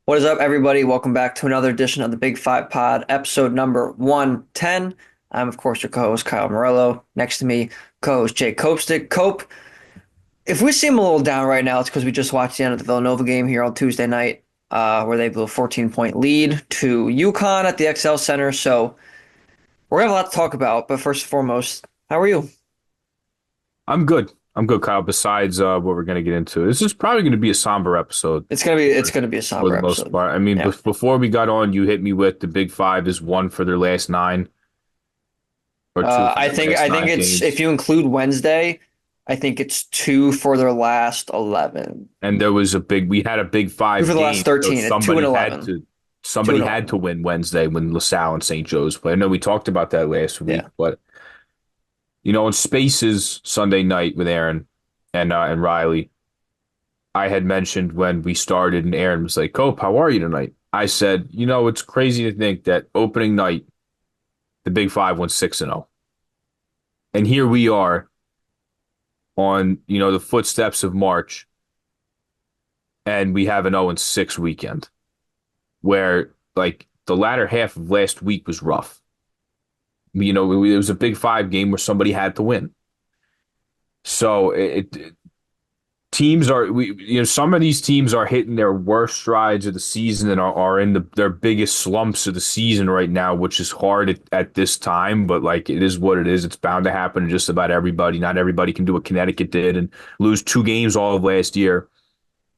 What is up, everybody? Welcome back to another edition of the Big Five Pod, episode number 110. I'm, of course, your co-host, Kyle Morello. Next to me, co-host Jake Copestick. Cope, if we seem a little down right now, it's because we just watched the end of the Villanova game here on Tuesday night, where they blew a 14-point lead to UConn at the XL Center. So we're going to have a lot to talk about, but first and foremost, how are you? I'm good. I'm good, Kyle. Besides what we're going to get into, this is probably going to be a somber episode It's gonna be a for somber the most episode. part. I mean, Yeah. before we got on, you hit me with the Big Five is one for their last nine or two for I their think last I think nine it's if games. you include Wednesday, I think it's two for their last 11. And we had a Big Two Five for the last game, so 13. At two and 11. Two somebody and had to 11. win Wednesday when LaSalle and St. Joe's played. I know we talked about that last week, Yeah. but in Spaces Sunday night with Aaron and Riley. I had mentioned when we started, and Aaron was like, Cope, how are you tonight? I said, it's crazy to think that opening night, the Big Five went 6-0. And here we are on, the footsteps of March, and we have an 0-6 weekend where, like, the latter half of last week was rough. It was a Big Five game where somebody had to win. So teams are some of these teams are hitting their worst strides of the season and are in their biggest slumps of the season right now, which is hard at this time, but like it is what it is. It's bound to happen to just about everybody. Not everybody can do what Connecticut did and lose two games all of last year,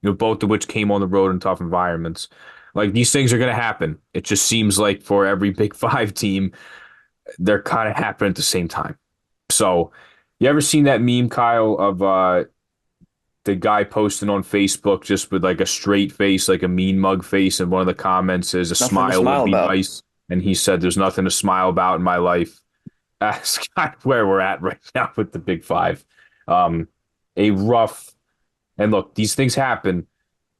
both of which came on the road in tough environments. Like these things are going to happen. It just seems like for every Big Five team, they're kind of happening at the same time. So you ever seen that meme, Kyle, of the guy posting on Facebook just with like a straight face, like a mean mug face, and one of the comments is a Nothing to smile would smile be about. nice. And he said, "There's nothing to smile about in my life." That's kind of where we're at right now with the Big Five. Um, a rough and look, these things happen,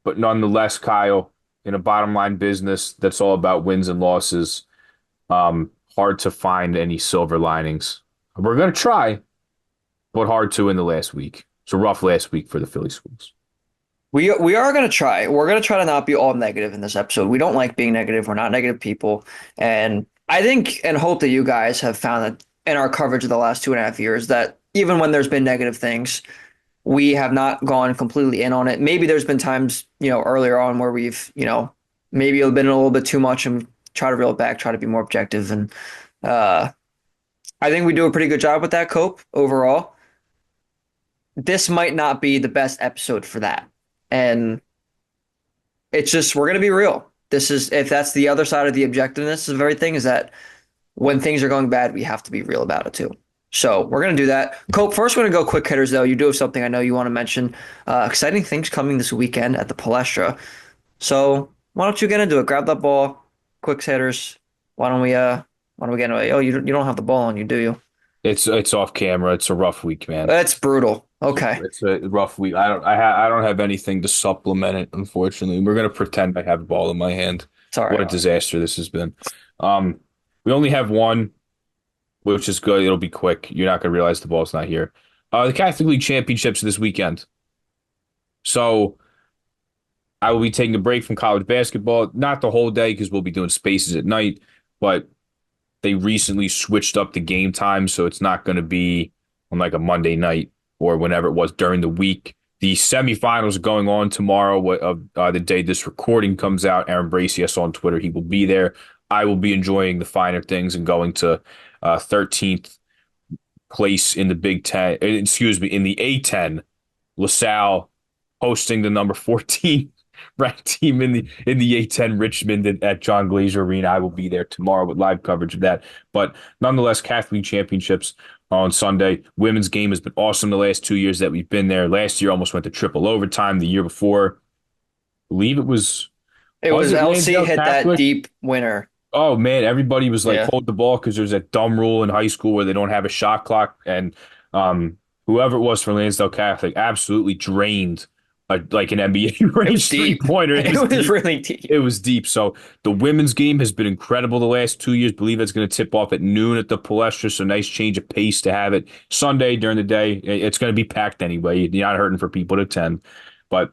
but nonetheless, Kyle, in a bottom line business that's all about wins and losses, hard to find any silver linings. We're gonna try, but hard to in the last week. It's a rough last week for the Philly schools. We are gonna try. We're gonna try to not be all negative in this episode. We don't like being negative. We're not negative people. And I think and hope that you guys have found that in our coverage of the last 2.5 years that even when there's been negative things, we have not gone completely in on it. Maybe there's been times, earlier on where we've, maybe been a little bit too much and try to reel it back, try to be more objective. And uh, I think we do a pretty good job with that, Cope, overall. This might not be the best episode for that. And it's just, we're going to be real. This is, if that's the other side of the objectiveness of everything, is that when things are going bad, we have to be real about it too. So we're going to do that. Cope, first we're going to go quick hitters though. You do have something I know you want to mention. Exciting things coming this weekend at the Palestra. So why don't you get into it? Grab that ball, quick hitters. Why don't we get into it? Oh, you don't have the ball on you, do you? It's off camera. It's a rough week, man. That's brutal. It's a, Okay. it's a rough week. I don't have anything to supplement it, unfortunately. We're gonna pretend I have a ball in my hand. It's all What right. a disaster this has been. Um, we only have one, which is good. It'll be quick. You're not gonna realize the ball's not here. The Catholic League Championships this weekend. So I will be taking a break from college basketball, not the whole day because we'll be doing spaces at night, but they recently switched up the game time, so it's not going to be on like a Monday night or whenever it was during the week. The semifinals are going on tomorrow of the day this recording comes out. Aaron Bracey, I saw on Twitter, he will be there. I will be enjoying the finer things and going to 13th place in the Big Ten, excuse me, in the A10, LaSalle hosting the number 14 ranked team in the A10 Richmond at John Glazer Arena. I will be there tomorrow with live coverage of that. But nonetheless, Catholic Championships on Sunday. Women's game has been awesome the last 2 years that we've been there. Last year almost went to triple overtime. The year before, I believe It was was it LC Lansdale hit that Catholic? deep winner. Oh man, everybody was like, Yeah. hold the ball because there's that dumb rule in high school where they don't have a shot clock. And whoever it was for Lansdale Catholic absolutely drained like an NBA It was range three deep. pointer. It was It was deep. really deep. It was deep. So the women's game has been incredible the last 2 years. Believe it's going to tip off at noon at the Palestra. So nice change of pace to have it Sunday during the day. It's going to be packed anyway. You're not hurting for people to attend, but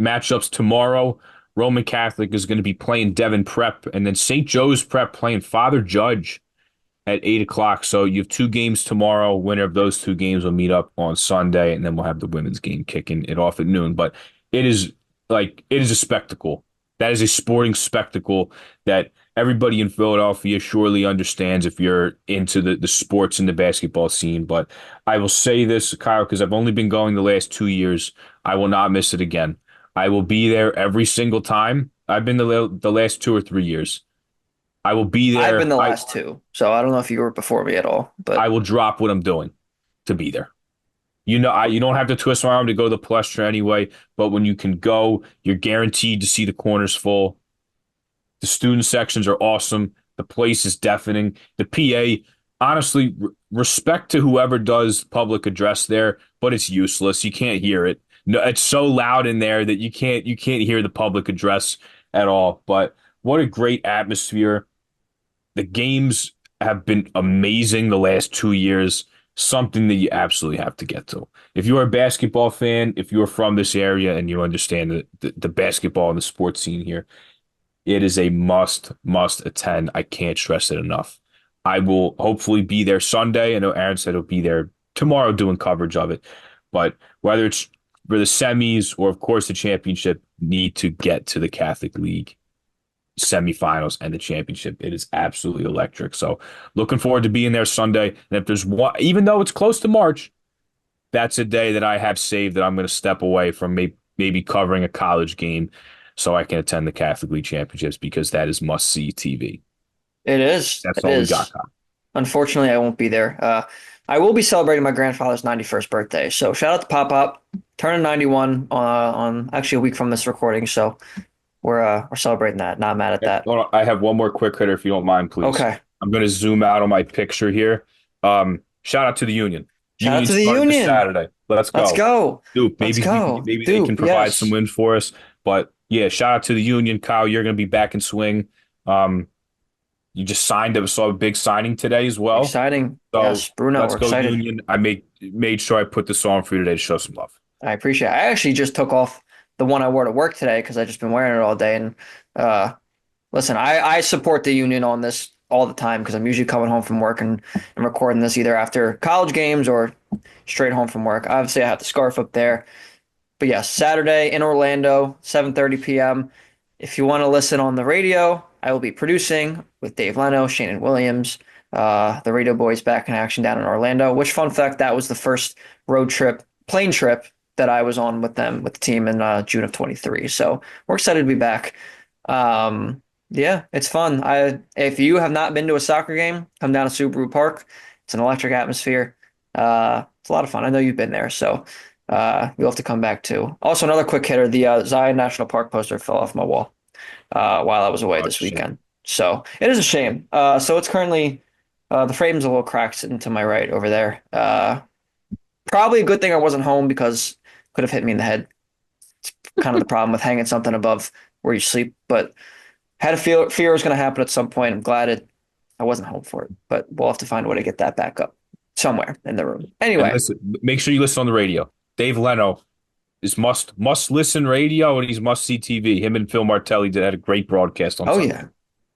matchups tomorrow. Roman Catholic is going to be playing Devon Prep, and then St. Joe's Prep playing Father Judge at 8 o'clock. So you have two games tomorrow. Winner of those two games will meet up on Sunday, and then we'll have the women's game kicking it off at noon. But it is it is a spectacle. That is a sporting spectacle that everybody in Philadelphia surely understands if you're into the sports and the basketball scene. But I will say this, Kyle, because I've only been going the last 2 years. I will not miss it again. I will be there every single time. I've been the last 2 or 3 years. I will be I've been there. the I last two, so I don't know if you were before me at all, I but will drop what I'm doing to be there. You don't have to twist my arm to go to the Palestra anyway, but when you can go, you're guaranteed to see the corners full. The student sections are awesome. The place is deafening. The PA, honestly, respect to whoever does public address there, but it's useless. You can't hear it. No, it's so loud in there that you can't hear the public address at all. But what a great atmosphere. The games have been amazing the last 2 years, something that you absolutely have to get to. If you're a basketball fan, if you're from this area and you understand the basketball and the sports scene here, it is a must attend. I can't stress it enough. I will hopefully be there Sunday. I know Aaron said he'll be there tomorrow doing coverage of it. But whether it's for the semis or, of course, the championship, need to get to the Catholic League semifinals and the championship. It is absolutely electric. So looking forward to being there Sunday. And if there's one, even though it's close to March, that's a day that I have saved that I'm going to step away from maybe covering a college game so I can attend the Catholic League championships because that is must see TV. it is. That's It all we got, is. Kyle. Unfortunately, I won't be there. I will be celebrating my grandfather's 91st birthday. So shout out to Pop Up, turning 91 on actually a week from this recording. So we're celebrating that. Not mad at that. Hold on, I have one more quick hitter if you don't mind, please. Okay. I'm going to zoom out on my picture here. Shout out to the Union. Shout out Union to the started this Union. Saturday. Let's Let's go. go. Duke, Let's go. maybe they can Dupe, provide some yes. wins for us. But yeah, shout out to the Union, Kyle. You're going to be back in swing. Um, you just signed up, saw a big signing today as well. Exciting. So Yes, Bruno, let's we're go excited. Union. I made sure I put this on for you today to show some love. I appreciate it. I actually just took off the one I wore to work today because I just been wearing it all day. And listen, I support the Union on this all the time because I'm usually coming home from work and recording this either after college games or straight home from work. Obviously, I have the scarf up there. But yes, Saturday in Orlando, 7:30 p.m. If you want to listen on the radio, I will be producing with Dave Leno, Shannon Williams, the Radio Boys back in action down in Orlando. Which, fun fact, that was the first road trip, plane trip that I was on with them, with the team in June of 23. So we're excited to be back. Yeah, it's fun. If you have not been to a soccer game, come down to Subaru Park. It's an electric atmosphere. It's a lot of fun. I know you've been there, so you'll have to come back too. Also, another quick hitter: the Zion National Park poster fell off my wall while I was away Oh, this shit. weekend. So it is a shame. So it's currently the frame's a little cracked into my right over there. Probably a good thing I wasn't home because it could have hit me in the head. Kind of the problem with hanging something above where you sleep, but had a fear it was going to happen at some point. I'm glad I wasn't home for it, but we'll have to find a way to get that back up somewhere in the room. And Anyway, listen, make sure you listen on the radio. Dave Leno is must listen radio and he's must see TV. Him and Phil Martelli did had a great broadcast on oh Sunday. yeah,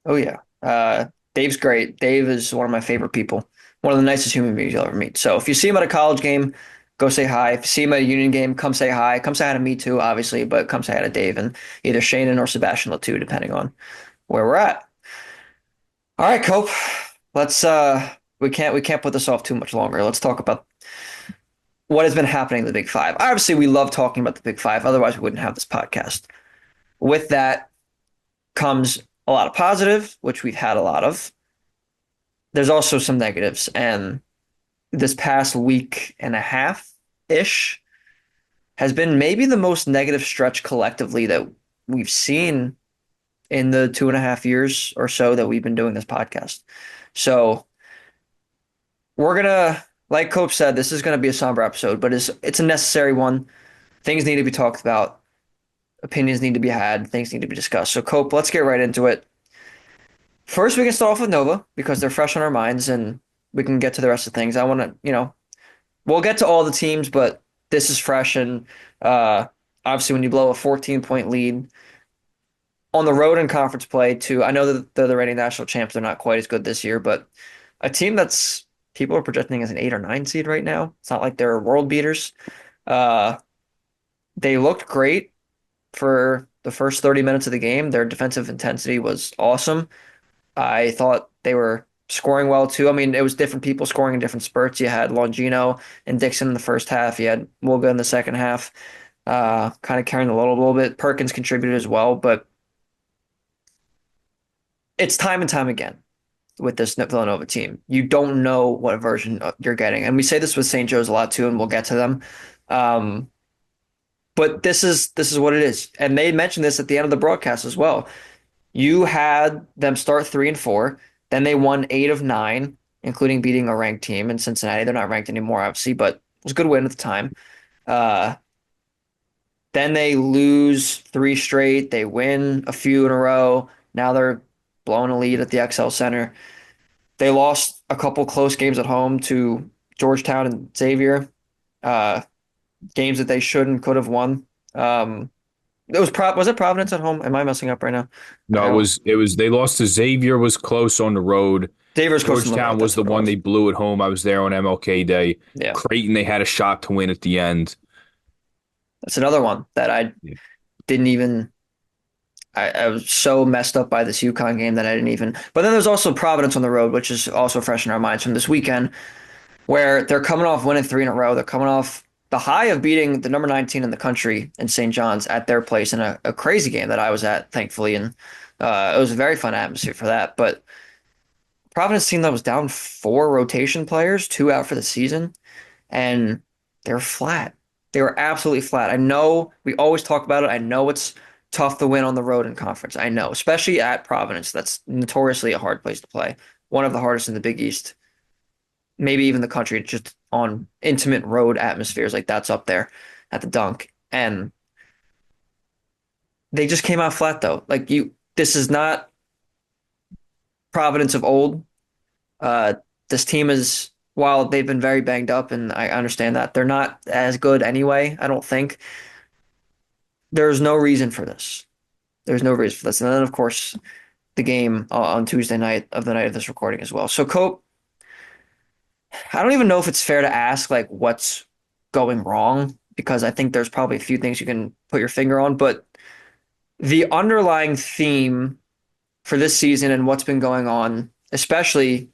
oh yeah. Dave's great. Dave is one of my favorite people, one of the nicest human beings you'll ever meet. So if you see him at a college game, go say hi. If you see him at a Union game, come say hi. Come say hi to me too, obviously, but come say hi to Dave and either Shannon or Sebastian Latu, depending on where we're at. All right, Cope. Let's we can't put this off too much longer. Let's talk about what has been happening in the Big Five. Obviously, we love talking about the Big Five. Otherwise, we wouldn't have this podcast. With that comes a lot of positive, which we've had a lot of. There's also some negatives, and this past week and a half ish has been maybe the most negative stretch collectively that we've seen in the 2.5 years or so that we've been doing this podcast. So we're gonna, like Cope said, this is gonna be a somber episode, but it's a necessary one. Things need to be talked about, opinions need to be had, things need to be discussed. So Cope, let's get right into it. First, we can start off with Nova because they're fresh on our minds, and we can get to the rest of things. I want to, we'll get to all the teams, but this is fresh, and uh, obviously when you blow a 14-point lead on the road in conference play to, I know that they're the reigning national champs, they're not quite as good this year, but a team that's people are projecting as an 8 or 9 seed right now. It's not like they're world beaters. Uh, they looked great for the first 30 minutes of the game. Their defensive intensity was awesome. I thought they were scoring well too. I mean, it was different people scoring in different spurts. You had Longino and Dixon in the first half. You had Mulga in the second half, kind of carrying the load a little bit. Perkins contributed as well, but it's time and time again with this Villanova team. You don't know what version you're getting. And we say this with St. Joe's a lot too, and we'll get to them. Um, but this is what it is. And they mentioned this at the end of the broadcast as well. You had them start 3-4, then they won 8 of 9, including beating a ranked team in Cincinnati. They're not ranked anymore, obviously, but it was a good win at the time. Uh, then they lose three straight. They win a few in a row. Now they're blowing a lead at the XL Center. They lost a couple close games at home to Georgetown and Xavier, uh, games that they should and could have won. Was it Providence at home? Am I messing up right now? I No, it don't. was it was they lost to Xavier was close on the road. Xavier's close on the Georgetown road. was That's the what it one they was. blew at home. I was there on MLK Day. Yeah, Creighton, they had a shot to win at the end. that's another one that I Yeah. didn't even. I was so messed up by this UConn game that I didn't even. But then there's also Providence on the road, which is also fresh in our minds from this weekend, where they're coming off winning three in a row. They're coming off the high of beating the number 19 in the country in St. John's at their place in a crazy game that I was at, thankfully, and it was a very fun atmosphere for that. But Providence team that was down four rotation players, two out for the season, and they're flat. They were absolutely flat. I know we always talk about it. I know it's tough to win on the road in conference. I know, especially at Providence. That's notoriously a hard place to play. One of the hardest in the Big East, maybe even the country, just on intimate road atmospheres. Like that's up there at the Dunk. And they just came out flat though. This is not Providence of old. Uh, this team is, while they've been very banged up, and I understand that, they're not as good anyway, I don't think. There's no reason for this. There's no reason for this. And then, of course, the game on Tuesday night of the night of this recording as well. So, Cope, I don't even know if it's fair to ask like what's going wrong because I think there's probably a few things you can put your finger on, but the underlying theme for this season and what's been going on, especially,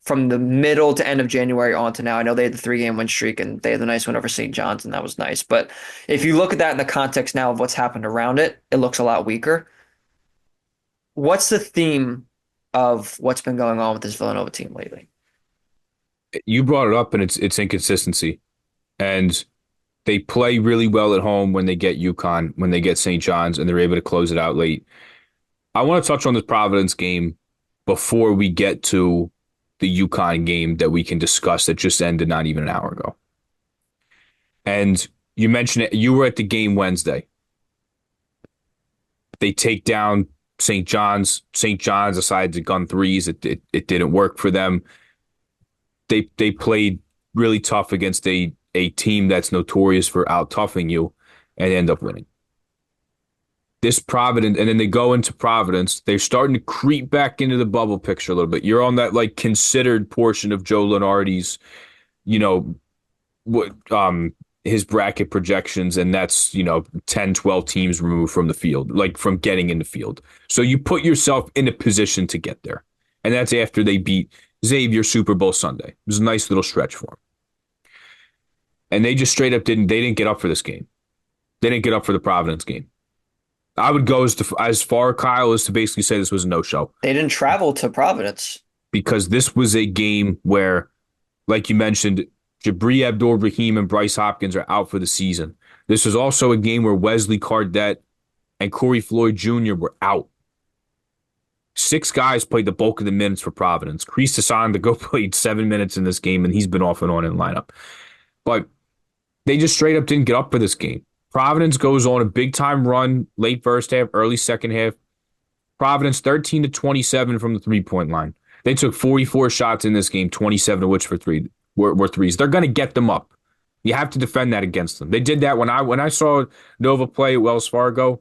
from the middle to end of January on to now. I know they had the 3 game win streak and they had the nice win over St. John's, and that was nice. But if you look at that in the context now of what's happened around it, it looks a lot weaker. What's the theme of what's been going on with this Villanova team lately? You brought it up, and it's inconsistency. And they play really well at home when they get UConn, when they get St. John's, and they're able to close it out late. I want to touch on this Providence game before we get to the UConn game that we can discuss that just ended not even an hour ago. And you mentioned it, you were at the game Wednesday. They take down St. John's. St. John's decided to gun threes. It didn't work for them. They played really tough against a team that's notorious for out toughing you and end up winning. This Providence, and then they go into Providence. They're starting to creep back into the bubble picture a little bit. You're on that like considered portion of Joe Lunardi's, you know, what his bracket projections, and that's 10, 12 teams removed from the field, like from getting in the field. So you put yourself in a position to get there, and that's after they beat Xavier Super Bowl Sunday. It was a nice little stretch for them, and they just straight up didn't get up for this game. They didn't get up for the Providence game. I would go as far, Kyle, as to basically say this was a no-show. They didn't travel to Providence. Because this was a game where, like you mentioned, Jabri Abdul-Rahim and Bryce Hopkins are out for the season. This was also a game where Wesley Cardette and Corey Floyd Jr. were out. 6 guys played the bulk of the minutes for Providence. Kreese Hassan played 7 minutes in this game, and he's been off and on in the lineup. But they just straight up didn't get up for this game. Providence goes on a big-time run late first half, early second half. Providence 13 to 27 from the three-point line. They took 44 shots in this game, 27 of which were threes. They're going to get them up. You have to defend that against them. They did that when I saw Nova play at Wells Fargo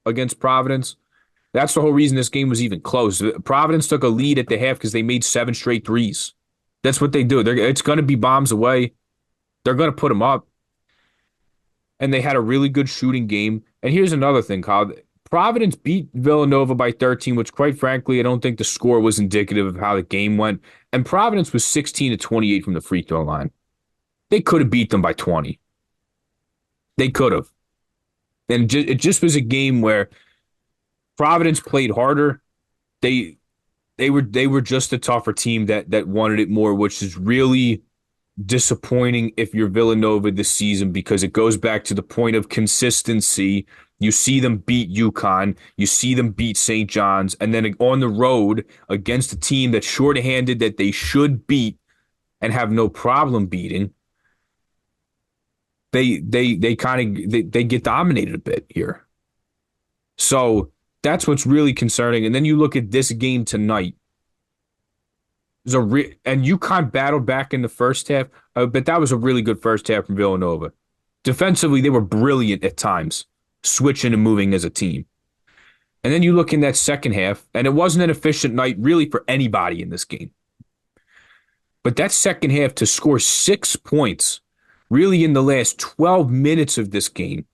against Providence. That's the whole reason this game was even close. Providence took a lead at the half because they made seven straight threes. That's what they do. It's going to be bombs away. They're going to put them up. And they had a really good shooting game. And here's another thing, Kyle. Providence beat Villanova by 13, which quite frankly, I don't think the score was indicative of how the game went. And Providence was 16 to 28 from the free throw line. They could have beat them by 20. They could have. And it just was a game where Providence played harder. They they were just a tougher team that wanted it more, which is really disappointing if you're Villanova this season because it goes back to the point of consistency. You see them beat UConn, you see them beat St. John's, and then on the road against a team that's shorthanded that they should beat and have no problem beating. They kind of they get dominated a bit here. So that's what's really concerning. And then you look at this game tonight. And UConn battled back in the first half, but that was a really good first half from Villanova. Defensively, they were brilliant at times, switching and moving as a team. And then you look in that second half, and it wasn't an efficient night really for anybody in this game. But that second half to score 6 points, really in the last 12 minutes of this game,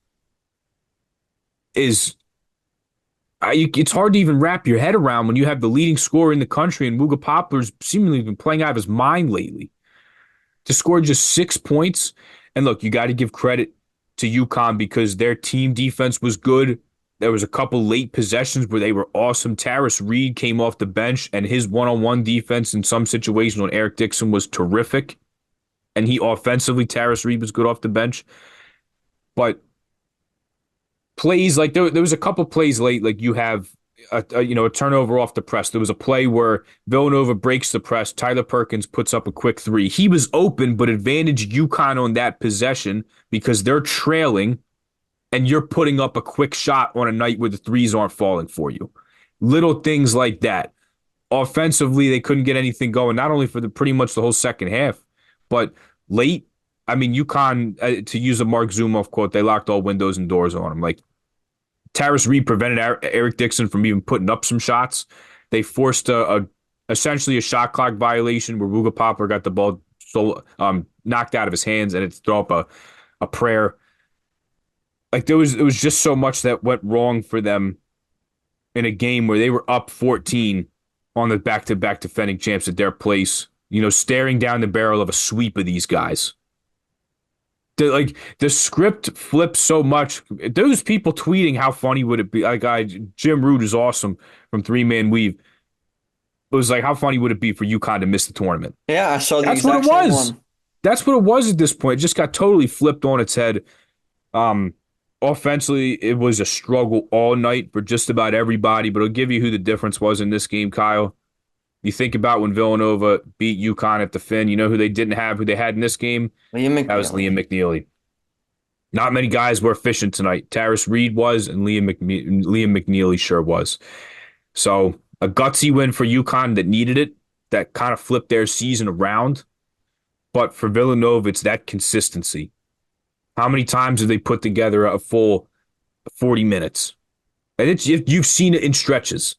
is it's hard to even wrap your head around when you have the leading scorer in the country and Muga Poplar's seemingly been playing out of his mind lately. To score just 6 points, and look, you got to give credit to UConn because their team defense was good. There was a couple late possessions where they were awesome. Taris Reed came off the bench, and his one-on-one defense in some situations on Eric Dixon was terrific. And he offensively, Taris Reed was good off the bench. But plays like there was a couple plays late, like you have a turnover off the press. There was a play where Villanova breaks the press. Tyler Perkins puts up a quick three. He was open, but advantaged UConn on that possession because they're trailing, and you're putting up a quick shot on a night where the threes aren't falling for you. Little things like that. Offensively, they couldn't get anything going, not only for the pretty much the whole second half, but late. I mean, UConn, to use a Mark Zumoff quote, they locked all windows and doors on him. Like, Taris Reed prevented Eric Dixon from even putting up some shots. They forced essentially a shot clock violation where Ruga Poplar got the ball knocked out of his hands and it's throw up a prayer. Like it was just so much that went wrong for them in a game where they were up 14 on the back-to-back defending champs at their place, staring down the barrel of a sweep of these guys. The script flipped so much. Those people tweeting how funny would it be? Jim Root is awesome from Three Man Weave. It was like, how funny would it be for UConn to miss the tournament? Yeah, I saw the That's what exact it same was. one. That's what it was at this point. It just got totally flipped on its head. Um, Offensively, it was a struggle all night for just about everybody, but I'll give you who the difference was in this game, Kyle. You think about when Villanova beat UConn at the Finn, you know who they didn't have, who they had in this game? Liam That was McNeely. Liam McNeely. Not many guys were efficient tonight. Taris Reed was, and Liam McNeely sure was. So a gutsy win for UConn that needed it, that kind of flipped their season around. But for Villanova, it's that consistency. How many times have they put together a full 40 minutes? And you've seen it in stretches,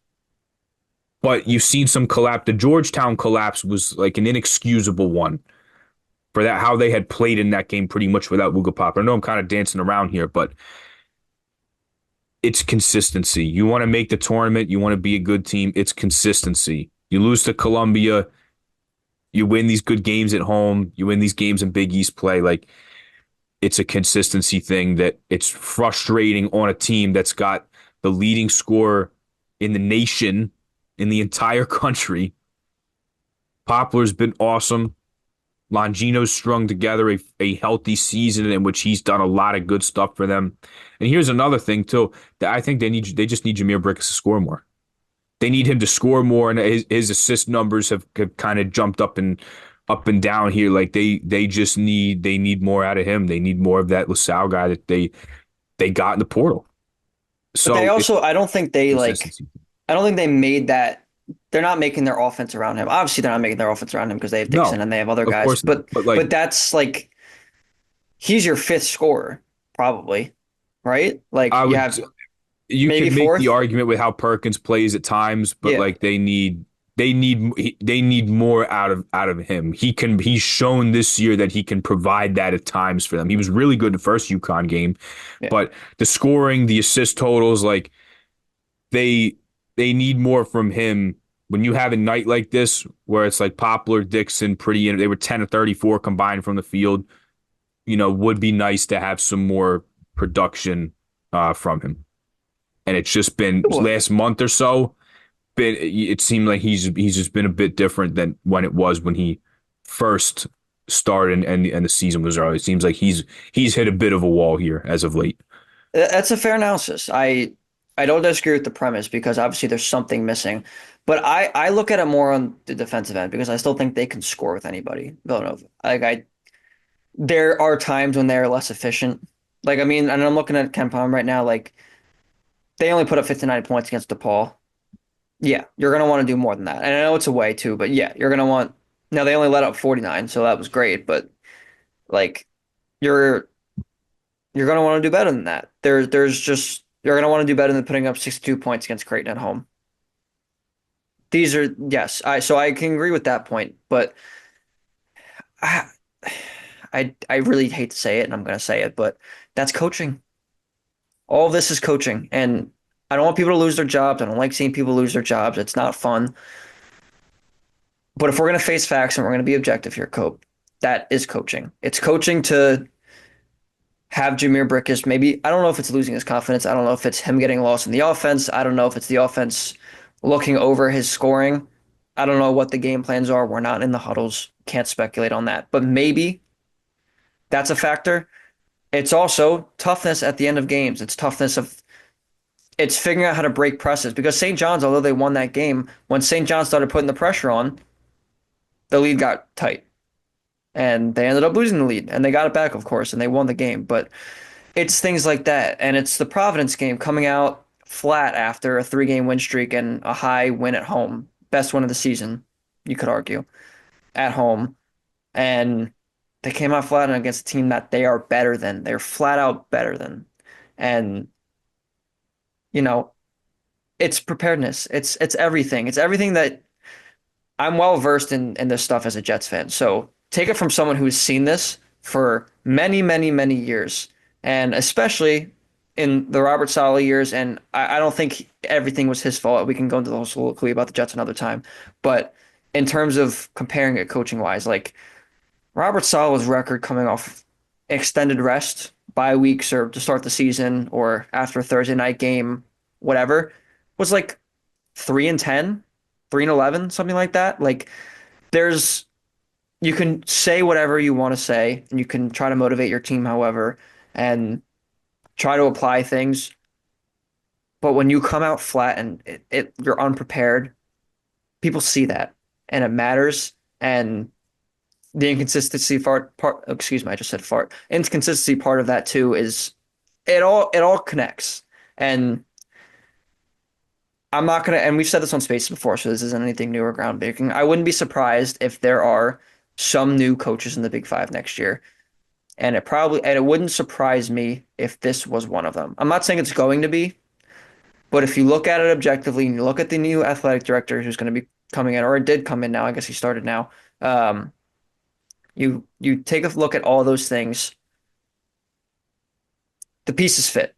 but you've seen some collapse. The Georgetown collapse was like an inexcusable one for that, how they had played in that game pretty much without Luka Pop. I know I'm kind of dancing around here, but it's consistency. You want to make the tournament, you want to be a good team, it's consistency. You lose to Columbia, you win these good games at home, you win these games in Big East play. Like, it's a consistency thing that it's frustrating on a team that's got the leading scorer in the nation, in the entire country. Poplar's been awesome. Longino's strung together a healthy season in which he's done a lot of good stuff for them. And here's another thing, too, that I think they just need Jameer Brickus to score more. They need him to score more, and his assist numbers have kind of jumped up and down here. Like they need more out of him. They need more of that LaSalle guy that they got in the portal. But they So it's also, I don't think they consistency. I don't think they made that. They're not making their offense around him. Obviously, they're not making their offense around him because they have Dixon No, and they have other of guys. course not. But that's like he's your fifth scorer, probably, right? Like I you would have you maybe could make the fourth. argument with how Perkins plays at times, but Yeah, like they need more out of him. He's shown this year that he can provide that at times for them. He was really good the first UConn game, yeah. but the scoring, the assist totals, like they they need more from him. When you have a night like this where it's like Poplar, Dixon, pretty, they were 10 of 34 combined from the field, would be nice to have some more production from him. And it's just been It would. last month or so. It seemed like he's just been a bit different than when it was when he first started and the season was early. It seems like he's hit a bit of a wall here as of late. That's a fair analysis. I don't disagree with the premise because obviously there's something missing, but I look at it more on the defensive end because I still think they can score with anybody. Villanova. There are times when they're less efficient. Like I mean, and I'm looking at Ken Palm right now. Like they only put up 59 points against DePaul. Yeah, you're gonna want to do more than that. And I know it's away too, but yeah, you're gonna want. Now they only let up 49, so that was great, but like you're you're gonna want to do better than that. There's just you're gonna want to do better than putting up 62 points against Creighton at home. These are yes, I can agree with that point, but I I really hate to say it, and I'm gonna say it, but that's coaching. All of this is coaching, and I don't want people to lose their jobs. I don't like seeing people lose their jobs. It's not fun. But if we're gonna face facts and we're gonna be objective here, Cope, that is coaching. It's coaching to have Jameer Brickus maybe I don't know if it's losing his confidence. I don't know if it's him getting lost in the offense. I don't know if it's the offense looking over his scoring. I don't know what the game plans are. We're not in the huddles. Can't speculate on that. But maybe that's a factor. It's also toughness at the end of games. It's figuring out how to break presses because St. John's, although they won that game, when St. John's started putting the pressure on, the lead got tight. And they ended up losing the lead. And they got it back, of course, and they won the game. But it's things like that. And it's the Providence game coming out flat after a 3 game win streak and a high win at home. Best win of the season, you could argue, at home. And they came out flat against a team that they are better than. They're flat out better than. And, you know, it's preparedness. It's everything. It's everything that I'm well versed in this stuff as a Jets fan. So take it from someone who's seen this for many, many, many years, and especially in the Robert Salle years. And I don't think everything was his fault. We can go into the whole soliloquy about the Jets another time. But in terms of comparing it coaching wise, like Robert Saleh's record coming off extended rest, bye weeks, or to start the season, or after a Thursday night game, whatever, was like 3-10, 3-11, something like that. Like there's you can say whatever you want to say, and you can try to motivate your team, however, and try to apply things. But when you come out flat and you're unprepared, people see that, and it matters. And the inconsistency part, excuse me, I just said fart. Inconsistency part of that too is it all connects. And I'm not gonna, and we've said this on Spaces before, so this isn't anything new or groundbreaking. I wouldn't be surprised if there are some new coaches in the Big Five next year, and it wouldn't surprise me if this was one of them. I'm not saying it's going to be, but if you look at it objectively and you look at the new athletic director who's going to be coming in, or it did come in now, I guess he started now. Um, you take a look at all those things, the pieces fit.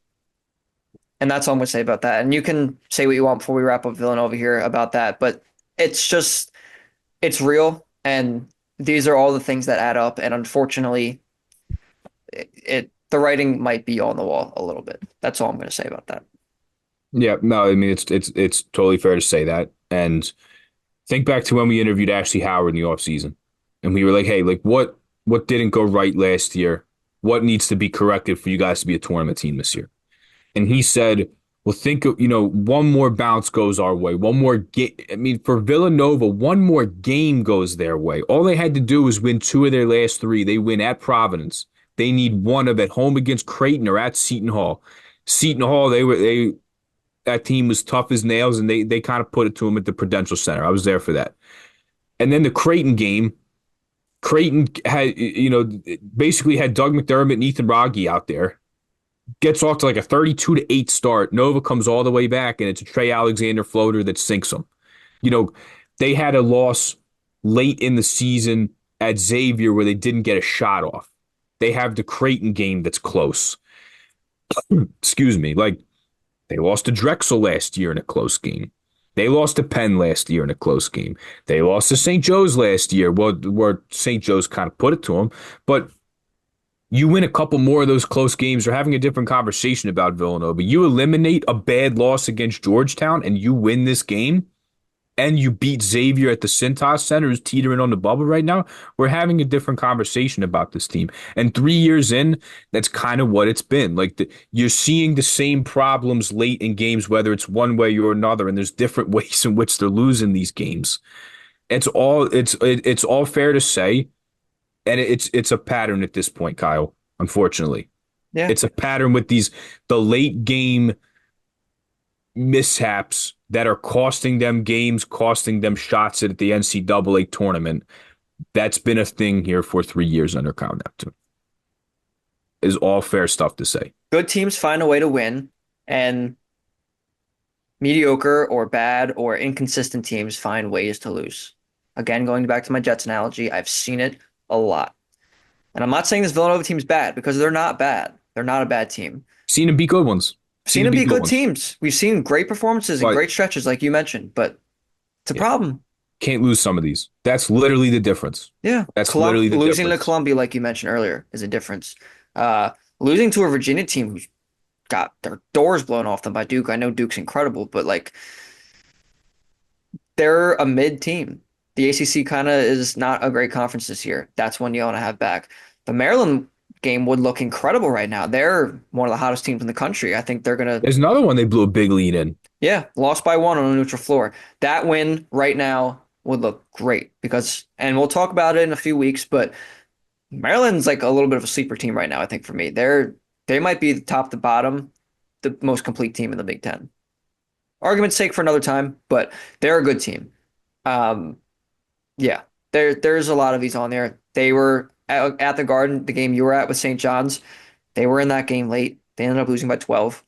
And that's all I'm gonna say about that. And you can say what you want before we wrap up Villanova here about that, but it's just it's real, and these are all the things that add up. And unfortunately, the writing might be on the wall a little bit. That's all I'm gonna say about that. Yeah, no, I mean it's totally fair to say that. And think back to when we interviewed Ashley Howard in the offseason. And we were like, hey, like what didn't go right last year? What needs to be corrected for you guys to be a tournament team this year? And he said, well, think of, one more bounce goes our way. One more game. I mean, for Villanova, one more game goes their way. All they had to do was win two of their last three. They win at Providence. They need one of at home against Creighton or at Seton Hall. Seton Hall, that team was tough as nails, and they kind of put it to them at the Prudential Center. I was there for that. And then the Creighton game, Creighton had, basically had Doug McDermott and Ethan Rogge out there. Gets off to like a 32-8 start. Nova comes all the way back, and it's a Trey Alexander floater that sinks them. You know, they had a loss late in the season at Xavier where they didn't get a shot off. They have the Creighton game that's close. Excuse me. Like, they lost to Drexel last year in a close game. They lost to Penn last year in a close game. They lost to St. Joe's last year, well, where St. Joe's kind of put it to them. But you win a couple more of those close games, we're having a different conversation about Villanova. You eliminate a bad loss against Georgetown and you win this game, and you beat Xavier at the Cintas Center, who's teetering on the bubble right now. We're having a different conversation about this team. And 3 years in, that's kind of what it's been. You're seeing the same problems late in games, whether it's one way or another, and there's different ways in which they're losing these games. It's all fair to say, and it's a pattern at this point, Kyle. Unfortunately, Yeah. it's a pattern with the late game mishaps that are costing them games, costing them shots at the NCAA tournament. That's been a thing here for 3 years under Kyle Neptune. Is all fair stuff to say. Good teams find a way to win, and mediocre or bad or inconsistent teams find ways to lose. Again, going back to my Jets analogy, I've seen it a lot. And I'm not saying this Villanova team's bad because they're not bad. They're not a bad team. Seen them beat good ones. Seen Seen them them beat be good good ones. teams. We've seen great performances and But great stretches, like you mentioned, but it's a yeah, problem. can't lose some of these. That's literally the difference. Yeah. That's literally the Losing to difference. Columbia, like you mentioned earlier, is a difference. Uh, Losing to a Virginia team who's got their doors blown off them by Duke. I know Duke's incredible, but like they're a mid team. The ACC kind of is not a great conference this year. That's one you want to have back. The Maryland game would look incredible right now. They're one of the hottest teams in the country. I think they're gonna, There's another one they blew a big lead in. yeah, lost by one on a neutral floor. That win right now would look great because, and we'll talk about it in a few weeks, but Maryland's like a little bit of a sleeper team right now, I think for me. They might be the top to bottom, the most complete team in the Big Ten. Argument's sake for another time, but they're a good team. Um, yeah, there's a lot of these on there. They were at the Garden, the game you were at with St. John's. They were in that game late. They ended up losing by 12.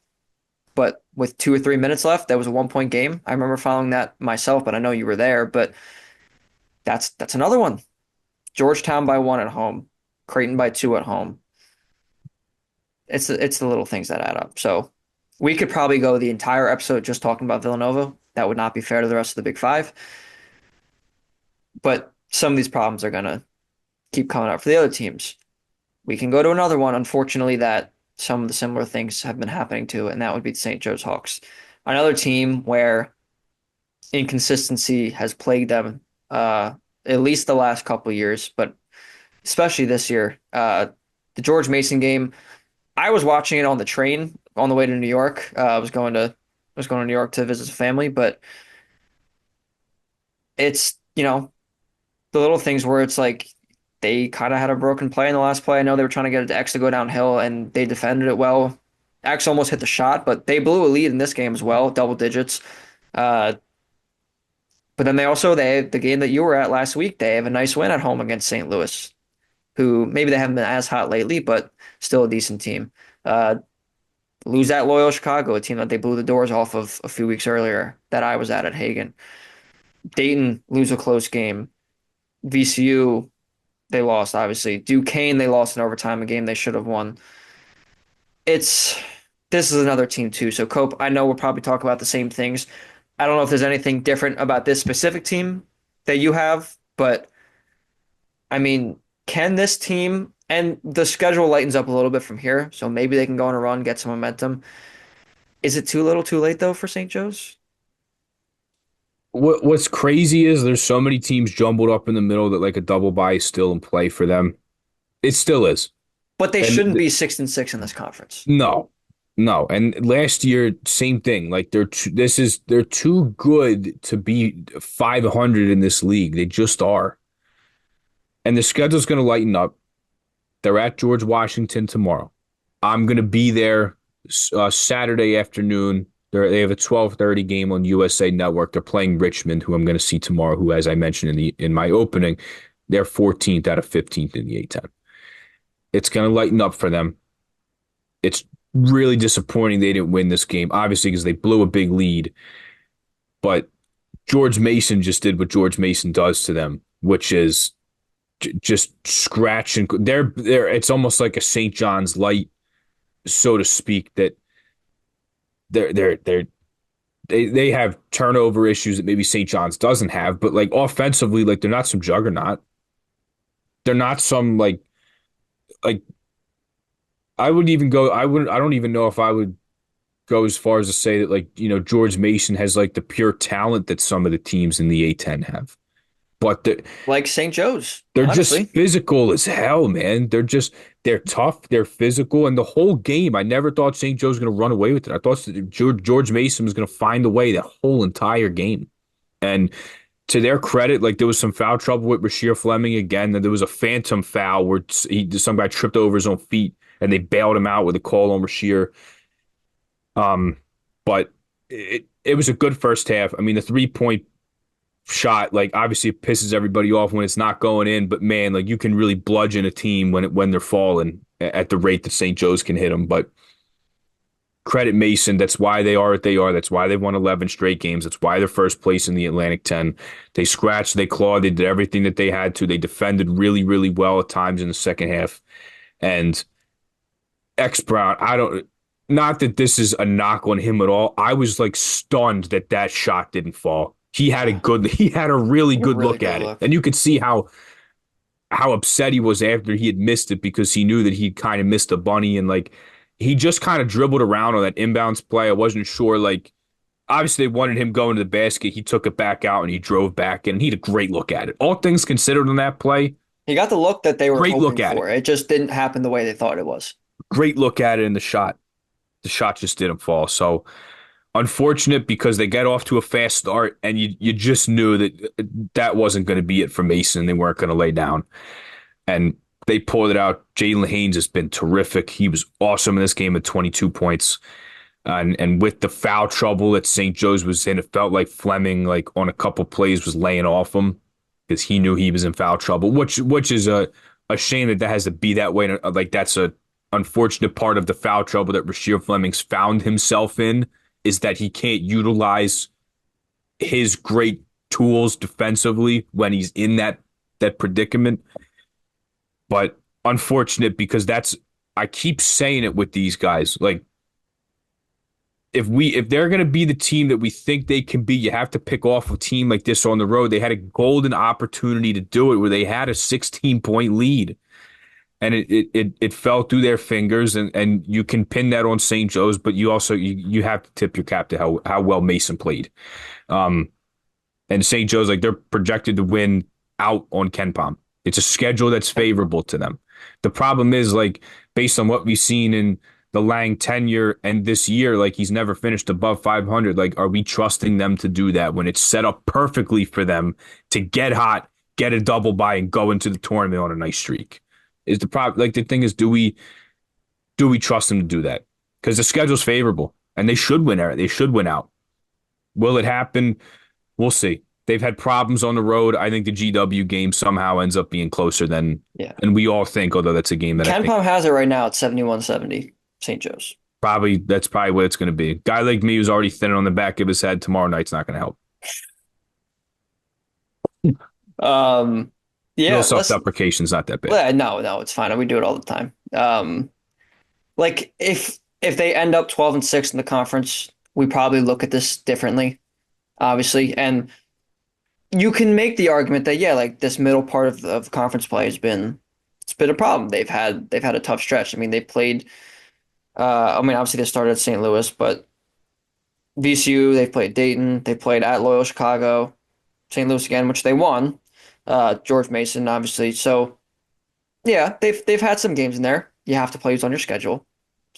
But with 2 or 3 minutes left, that was a 1 point game. I remember following that myself, but I know you were there. But that's another one. Georgetown by one at home, Creighton by two at home. It's the little things that add up. So we could probably go the entire episode just talking about Villanova. That would not be fair to the rest of the Big Five. But some of these problems are gonna keep coming up for the other teams. We can go to another one, unfortunately, that some of the similar things have been happening to, and that would be the St. Joe's Hawks. Another team where inconsistency has plagued them, at least the last couple of years, but especially this year. The George Mason game, I was watching it on the train on the way to New York. I was going to New York to visit a family, but it's, the little things where it's like they kind of had a broken play in the last play. I know they were trying to get it to X to go downhill and they defended it well. X almost hit the shot, but they blew a lead in this game as well, double digits. Uh, but then the game that you were at last week, they have a nice win at home against St. Louis, who maybe they haven't been as hot lately, but still a decent team. Uh, Lose at Loyola Chicago, a team that they blew the doors off of a few weeks earlier that I was at Hagen. Dayton lose a close game. VCU, they lost, obviously. Duquesne, they lost in overtime, a game they should have won. It's This is another team too. So Cope, I know we'll probably talk about the same things. I don't know if there's anything different about this specific team that you have, but I mean, can this team and the schedule lightens up a little bit from here, so maybe they can go on a run, get some momentum. Is it too little, too late though for St. Joe's? What's crazy is there's so many teams jumbled up in the middle that like a double bye is still in play for them. It still is. But they And shouldn't be 6-6 in this conference. no, no. And last year, same thing. Like they're too good to be 500 in this league. They just are. And the schedule's going to lighten up. They're at George Washington tomorrow. I'm going to be there Saturday afternoon. They have a 12:30 game on USA Network. They're playing Richmond, who I'm going to see tomorrow. Who, as I mentioned in my opening, They're 14th out of 15th in the A10. It's going to lighten up for them. It's really disappointing they didn't win this game, obviously, because they blew a big lead. But George Mason just did what George Mason does to them, which is just scratch and they're it's almost like a St. John's light, so to speak, that they're they have turnover issues that maybe St. John's doesn't have, but like offensively, like they're not some juggernaut. They're not some like I don't even know if I would go as far as to say that George Mason has like the pure talent that some of the teams in the A10 have. But Like St. Joe's, they're just honestly. physical as hell, man. They're tough, they're physical, and the whole game, I never thought St. Joe's was going to run away with it. I thought George Mason was going to find a way the whole entire game. And to their credit, like there was some foul trouble with Rasheer Fleming again. That there was a phantom foul where some guy tripped over his own feet, and they bailed him out with a call on Rasheer. But it was a good first half. I mean, the 3-point shot, like obviously it pisses everybody off when it's not going in, but man, like you can really bludgeon a team when they're falling at the rate that St. Joe's can hit them. But credit Mason, that's why they are what they are. That's why they won 11 straight games. That's why they're first place in the Atlantic 10. They scratched, they clawed, they did everything that they had to. They defended really, really well at times in the second half. And X Brown, I don't. Not that this is a knock on him at all. I was like stunned that that shot didn't fall. Yeah, He had a really a good really look good at it. look. And you could see how upset he was after he had missed it because he knew that he kind of missed a bunny and like he just kind of dribbled around on that inbounds play. I wasn't sure like obviously they wanted him going to the basket. He took it back out and he drove back and he had a great look at it. All things considered on that play, He got the look that they were great look hoping at for. it. It just didn't happen the way they thought it was. Great look at it in the shot. The shot just didn't fall. So unfortunate because they get off to a fast start and you just knew that that wasn't going to be it for Mason. They weren't going to lay down. And they pulled it out. Jalen Haynes has been terrific. He was awesome in this game at 22 points. And with the foul trouble that St. Joe's was in, it felt like Fleming, like on a couple plays, was laying off him because he knew he was in foul trouble, which is a shame that has to be that way. Like that's a unfortunate part of the foul trouble that Rasheer Fleming's found himself in is that he can't utilize his great tools defensively when he's in that predicament. But unfortunate because I keep saying it with these guys. Like if they're gonna be the team that we think they can be, you have to pick off a team like this on the road. They had a golden opportunity to do it where they had a 16-point lead. And it fell through their fingers, and you can pin that on St. Joe's, but you also you have to tip your cap to how well Mason played. Um, and St. Joe's like they're projected to win out on Ken Palm. It's a schedule that's favorable to them. The problem is like based on what we've seen in the Lang tenure and this year, like he's never finished above 500. Like, are we trusting them to do that when it's set up perfectly for them to get hot, get a double bye, and go into the tournament on a nice streak? Is the problem like the thing is, do we trust them to do that? Because the schedule's favorable and they should win. They should win out. Will it happen? We'll see. They've had problems on the road. I think the GW game somehow ends up being closer than Yeah. and we all think, although that's a game that I Ken think Palm has it right now at 71-70, St. Joe's. that's probably what it's going to be. A guy like me who's already thinning on the back of his head, tomorrow night's not going to help. Um, A little yeah, self-deprecation's not that bad. no, it's fine. We do it all the time. Like if they end up 12-6 in the conference, we probably look at this differently, obviously. And you can make the argument that yeah, like this middle part of conference play it's been a problem. They've had a tough stretch. I mean, they played I mean obviously they started at St. Louis, but VCU, they played Dayton, they played at Loyola Chicago, St. Louis again, which they won. George Mason, obviously. So yeah, they've had some games in there. You have to play who's on your schedule.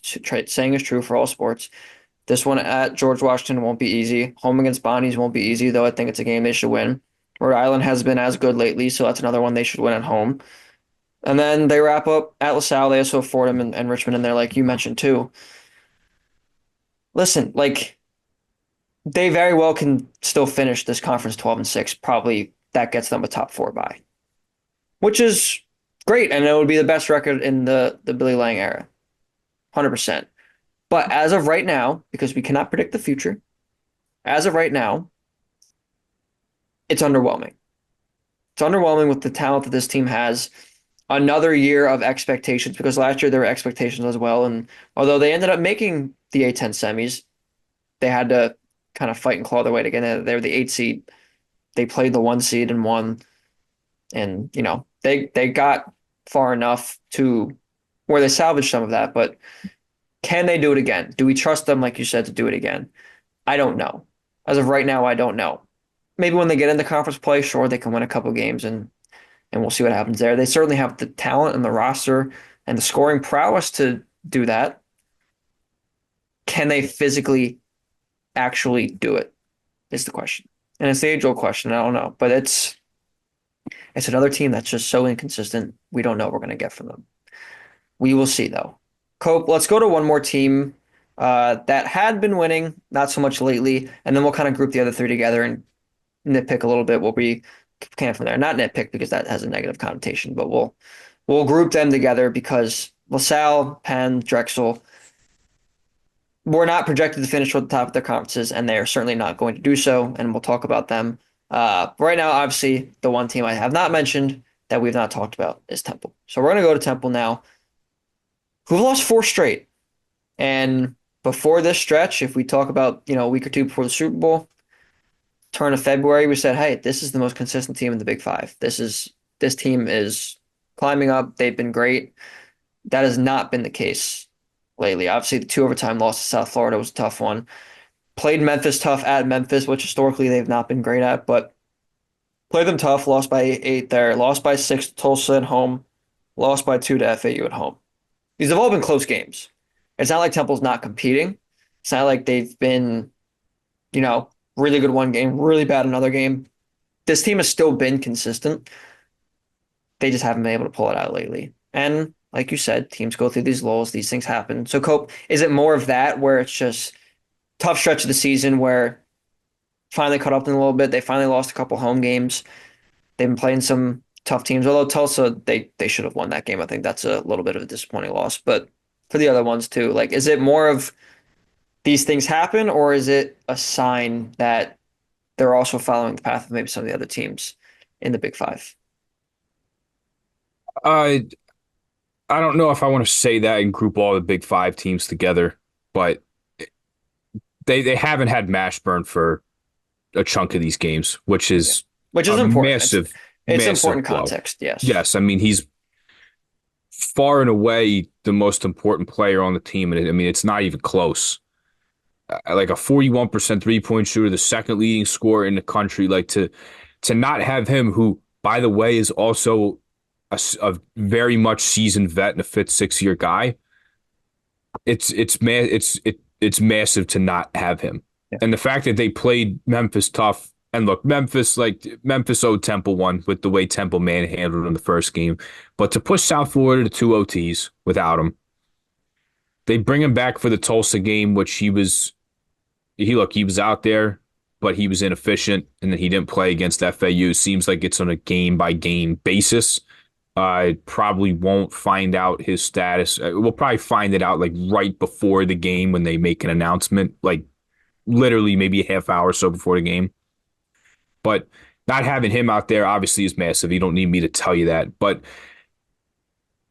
Saying is true for all sports. This one at George Washington won't be easy. Home against Bonnies won't be easy, though I think it's a game they should win. Rhode Island has been as good lately, so that's another one they should win at home. And then they wrap up at LaSalle. They also have Fordham and Richmond in there, like you mentioned too. Listen, like they very well can still finish this conference 12-6. Probably that gets them a top four bye. which is great, and it would be the best record in the Billy Lang era, 100%. But as of right now, because we cannot predict the future, as of right now, it's underwhelming. It's underwhelming with the talent that this team has. Another year of expectations because last year there were expectations as well. And although they ended up making the A10 semis, they had to kind of fight and claw their way to get in. They were the 8 seed. They played the 1 seed and won. And, they got far enough to where they salvaged some of that. But can they do it again? Do we trust them, like you said, to do it again? I don't know. As of right now, I don't know. Maybe when they get into conference play, sure, they can win a couple games and we'll see what happens there. They certainly have the talent and the roster and the scoring prowess to do that. Can they physically actually do it? Is the question. And it's the age-old question. I don't know. But it's another team that's just so inconsistent. We don't know what we're going to get from them. We will see, though. Cope, let's go to one more team that had been winning, not so much lately, and then we'll kind of group the other three together and nitpick a little bit what we can from there. Not nitpick because that has a negative connotation, but we'll group them together because LaSalle, Penn, Drexel were not projected to finish at the top of their conferences, and they are certainly not going to do so. And we'll talk about them. Right now, obviously, the one team I have not mentioned that we've not talked about is Temple. So we're going to go to Temple now, who've lost four straight. And before this stretch, if we talk about, a week or two before the Super Bowl, turn of February, we said, hey, this is the most consistent team in the Big Five. This team is climbing up. They've been great. That has not been the case lately. Obviously, the two overtime loss to South Florida was a tough one. Played Memphis tough at Memphis, which historically they've not been great at, but played them tough, lost by 8 there, lost by 6 to Tulsa at home, lost by 2 to FAU at home. These have all been close games. It's not like Temple's not competing. It's not like they've been, really good one game, really bad another game. This team has still been consistent. They just haven't been able to pull it out lately. And like you said, teams go through these lulls, these things happen. So, Cope, is it more of that where it's just tough stretch of the season where finally caught up in a little bit? They finally lost a couple home games. They've been playing some tough teams. Although Tulsa, they should have won that game. I think that's a little bit of a disappointing loss. But for the other ones too, like, is it more of these things happen, or is it a sign that they're also following the path of maybe some of the other teams in the Big Five? I I don't know if I want to say that and group all the Big Five teams together, but they haven't had Mashburn for a chunk of these games, which Yeah. is Which is a important. massive, It's massive important blow. context, yes. Yes, I mean he's far and away the most important player on the team, and I mean it's not even close. Like a 41% three-point shooter, the second leading scorer in the country, like to not have him, who by the way is also a very much seasoned vet and a fifth, 6 year guy. It's massive to not have him, Yeah. and the fact that they played Memphis tough. And look, Memphis owed Temple one with the way Temple manhandled in the first game, but to push South Florida to two OTs without him, they bring him back for the Tulsa game, which he was out there, but he was inefficient, and then he didn't play against FAU. Seems like it's on a game by game basis. I probably won't find out his status. We'll probably find it out like right before the game when they make an announcement, like literally maybe a half hour or so before the game. But not having him out there obviously is massive. You don't need me to tell you that. But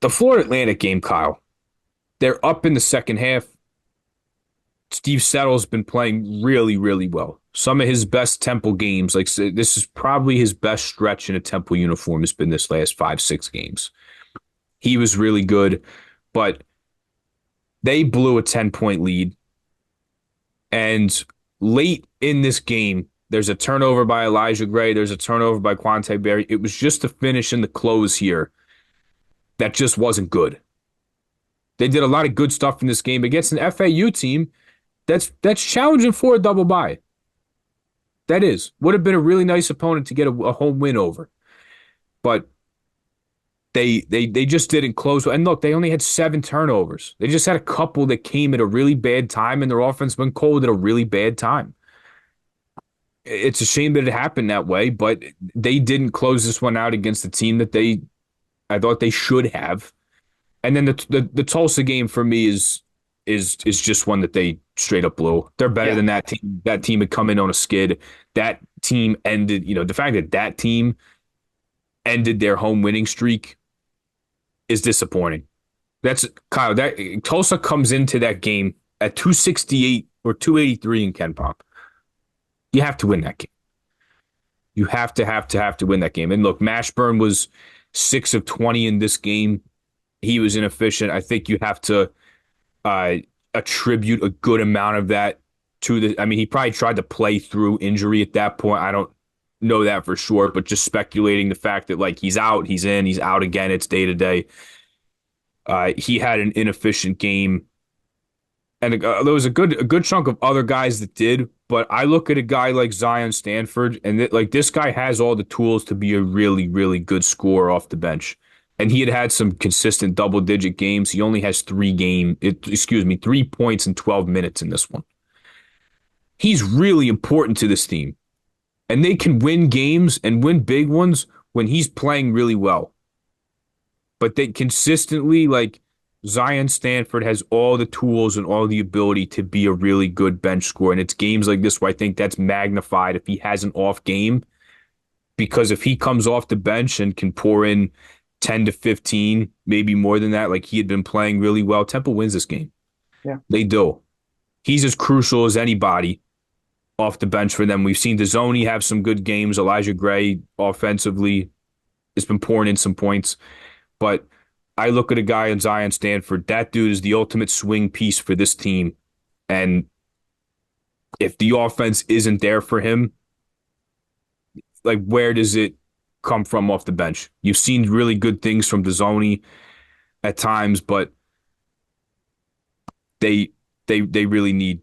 the Florida Atlantic game, Kyle, they're up in the second half. Steve Settle's been playing really, really well. Some of his best Temple games, like this is probably his best stretch in a Temple uniform, has been this last 5, 6 games. He was really good, but they blew a 10-point lead. And late in this game, there's a turnover by Elijah Gray. There's a turnover by Quante Berry. It was just the finish and the close here that just wasn't good. They did a lot of good stuff in this game against an FAU team that's challenging for a double bye. That is. Would have been a really nice opponent to get a home win over. But they just didn't close. And look, they only had 7 turnovers. They just had a couple that came at a really bad time, and their offense went cold at a really bad time. It's a shame that it happened that way, but they didn't close this one out against the team that they I thought they should have. And then the Tulsa game for me is just one that they straight up blew. They're better Yeah. than that team. That team had come in on a skid. That team ended, the fact that that team ended their home winning streak is disappointing. That's Kyle. That Tulsa comes into that game at 268 or 283 in Ken Pop. You have to win that game. You have to win that game. And look, Mashburn was 6 of 20 in this game. He was inefficient. I think you have to uh, attribute a good amount of that to the. I mean, he probably tried to play through injury at that point. I don't know that for sure, but just speculating the fact that like he's out, he's in, he's out again. It's day to day. He had an inefficient game, and there was a good chunk of other guys that did. But I look at a guy like Zion Stanford, and like this guy has all the tools to be a really, really good scorer off the bench. And he had some consistent double digit games. He only has 3 points in 12 minutes in this one. He's really important to this team, and they can win games and win big ones when he's playing really well. But they consistently, like Zion Stanford has all the tools and all the ability to be a really good bench scorer. And it's games like this where I think that's magnified if he has an off game. Because if he comes off the bench and can pour in 10 to 15, maybe more than that, like he had been playing really well, Temple wins this game. Yeah. They do. He's as crucial as anybody off the bench for them. We've seen DeZoni have some good games. Elijah Gray offensively has been pouring in some points. But I look at a guy in Zion Stanford. That dude is the ultimate swing piece for this team. And if the offense isn't there for him, like where does it come from off the bench? You've seen really good things from DeZoni at times, but they they really need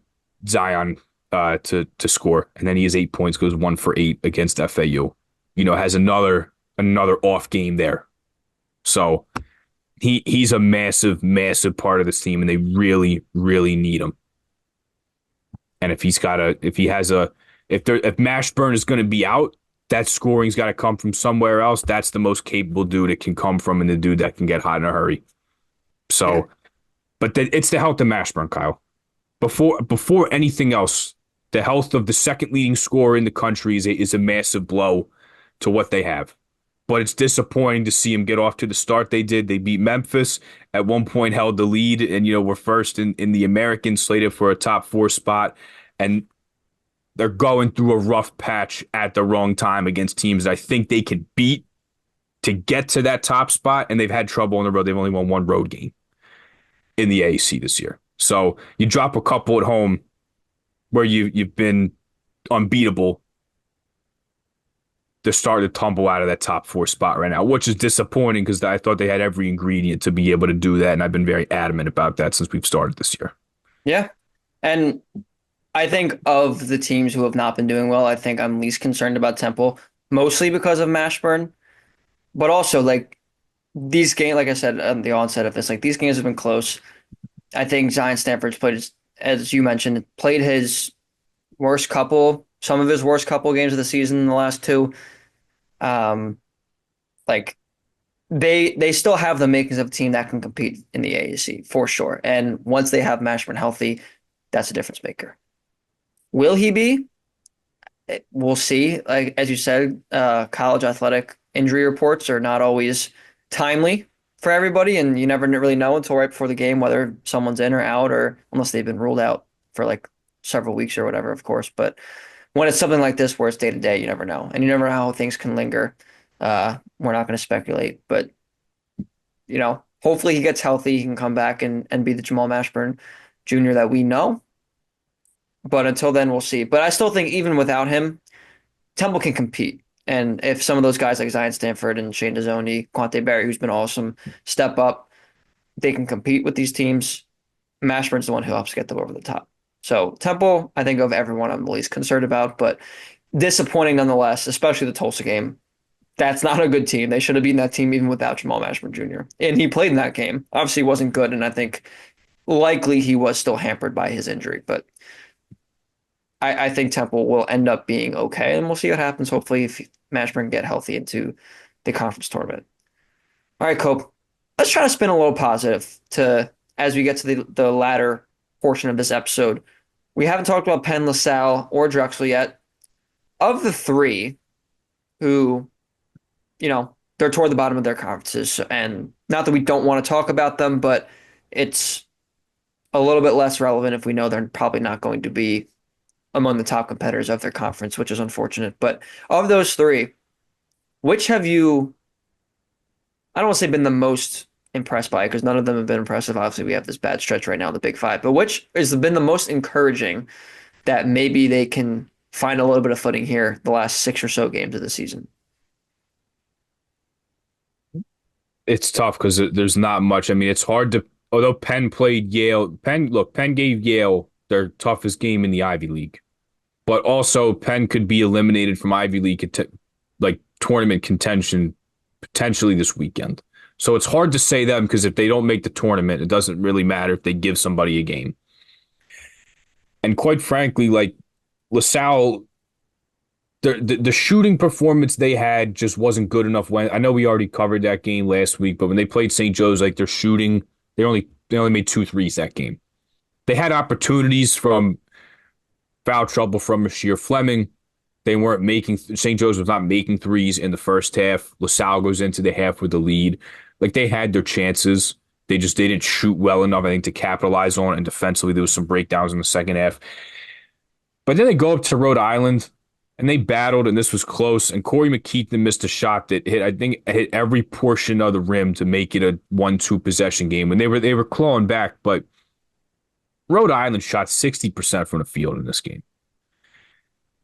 Zion to score. And then he has 8 points, goes 1 for 8 against FAU. Has another off game there. So he's a massive, massive part of this team, and they really, really need him. And if Mashburn is going to be out, that scoring's got to come from somewhere else. That's the most capable dude it can come from, and the dude that can get hot in a hurry. Yeah. So, but it's the health of Mashburn, Kyle. Before anything else, the health of the second leading scorer in the country is a massive blow to what they have. But it's disappointing to see him get off to the start they did. They beat Memphis, at one point held the lead, and were first in the American, slated for a top 4 spot, and they're going through a rough patch at the wrong time against teams that I think they can beat to get to that top spot, and they've had trouble on the road. They've only won one road game in the AAC this year. So you drop a couple at home where you've been unbeatable. They're starting to tumble out of that top 4 spot right now, which is disappointing because I thought they had every ingredient to be able to do that, and I've been very adamant about that since we've started this year. Yeah. And I think of the teams who have not been doing well, I think I'm least concerned about Temple, mostly because of Mashburn, but also like these games, like I said at the onset of this, like these games have been close. I think Zion Stanford's played, as you mentioned, played some of his worst couple games of the season in the last two. Um, like they still have the makings of a team that can compete in the AAC for sure. And once they have Mashburn healthy, that's a difference maker. Will he be? We'll see. Like as you said, college athletic injury reports are not always timely for everybody, and you never really know until right before the game whether someone's in or out, or unless they've been ruled out for like several weeks or whatever, of course. But when it's something like this where it's day to day, you never know, and you never know how things can linger. We're not going to speculate, but hopefully he gets healthy, he can come back and be the Jamal Mashburn Jr. that we know. But until then, we'll see. But I still think even without him, Temple can compete. And if some of those guys like Zion Stanford and Shane Dezonie, Quante Berry, who's been awesome, step up, they can compete with these teams. Mashburn's the one who helps get them over the top. So Temple, I think of everyone I'm the least concerned about, but disappointing nonetheless, especially the Tulsa game. That's not a good team. They should have beaten that team even without Jamal Mashburn Jr. And he played in that game. Obviously, he wasn't good, and I think likely he was still hampered by his injury. But I think Temple will end up being okay, and we'll see what happens. Hopefully, if Mashburn can get healthy into the conference tournament. All right, Cope. Let's try to spin a little positive to as we get to the latter portion of this episode. We haven't talked about Penn, LaSalle, or Drexel yet. Of the three who, they're toward the bottom of their conferences, and not that we don't want to talk about them, but it's a little bit less relevant if we know they're probably not going to be among the top competitors of their conference, which is unfortunate. But of those three, which have you, I don't want to say been the most impressed by, because none of them have been impressive. Obviously, we have this bad stretch right now in the Big Five, but which has been the most encouraging that maybe they can find a little bit of footing here the last six or so games of the season? It's tough because there's not much. I mean, it's hard to. Although Penn played Yale, Penn gave Yale their toughest game in the Ivy League, but also Penn could be eliminated from Ivy League like tournament contention potentially this weekend. So it's hard to say them because if they don't make the tournament, it doesn't really matter if they give somebody a game. And quite frankly, like LaSalle, the shooting performance they had just wasn't good enough. When I know we already covered that game last week, but when they played St. Joe's, like their shooting, they only made two threes that game. They had opportunities from foul trouble from Rasheer Fleming. They weren't making St. Joe's was not making threes in the first half. LaSalle goes into the half with the lead. Like they had their chances. They didn't shoot well enough, I think, to capitalize on it. And defensively, there was some breakdowns in the second half. But then they go up to Rhode Island and they battled, and this was close. And Corey McKeithen missed a shot that hit, I think, hit every portion of the rim to make it a 1-2 possession game. And they were clawing back, but Rhode Island shot 60% from the field in this game.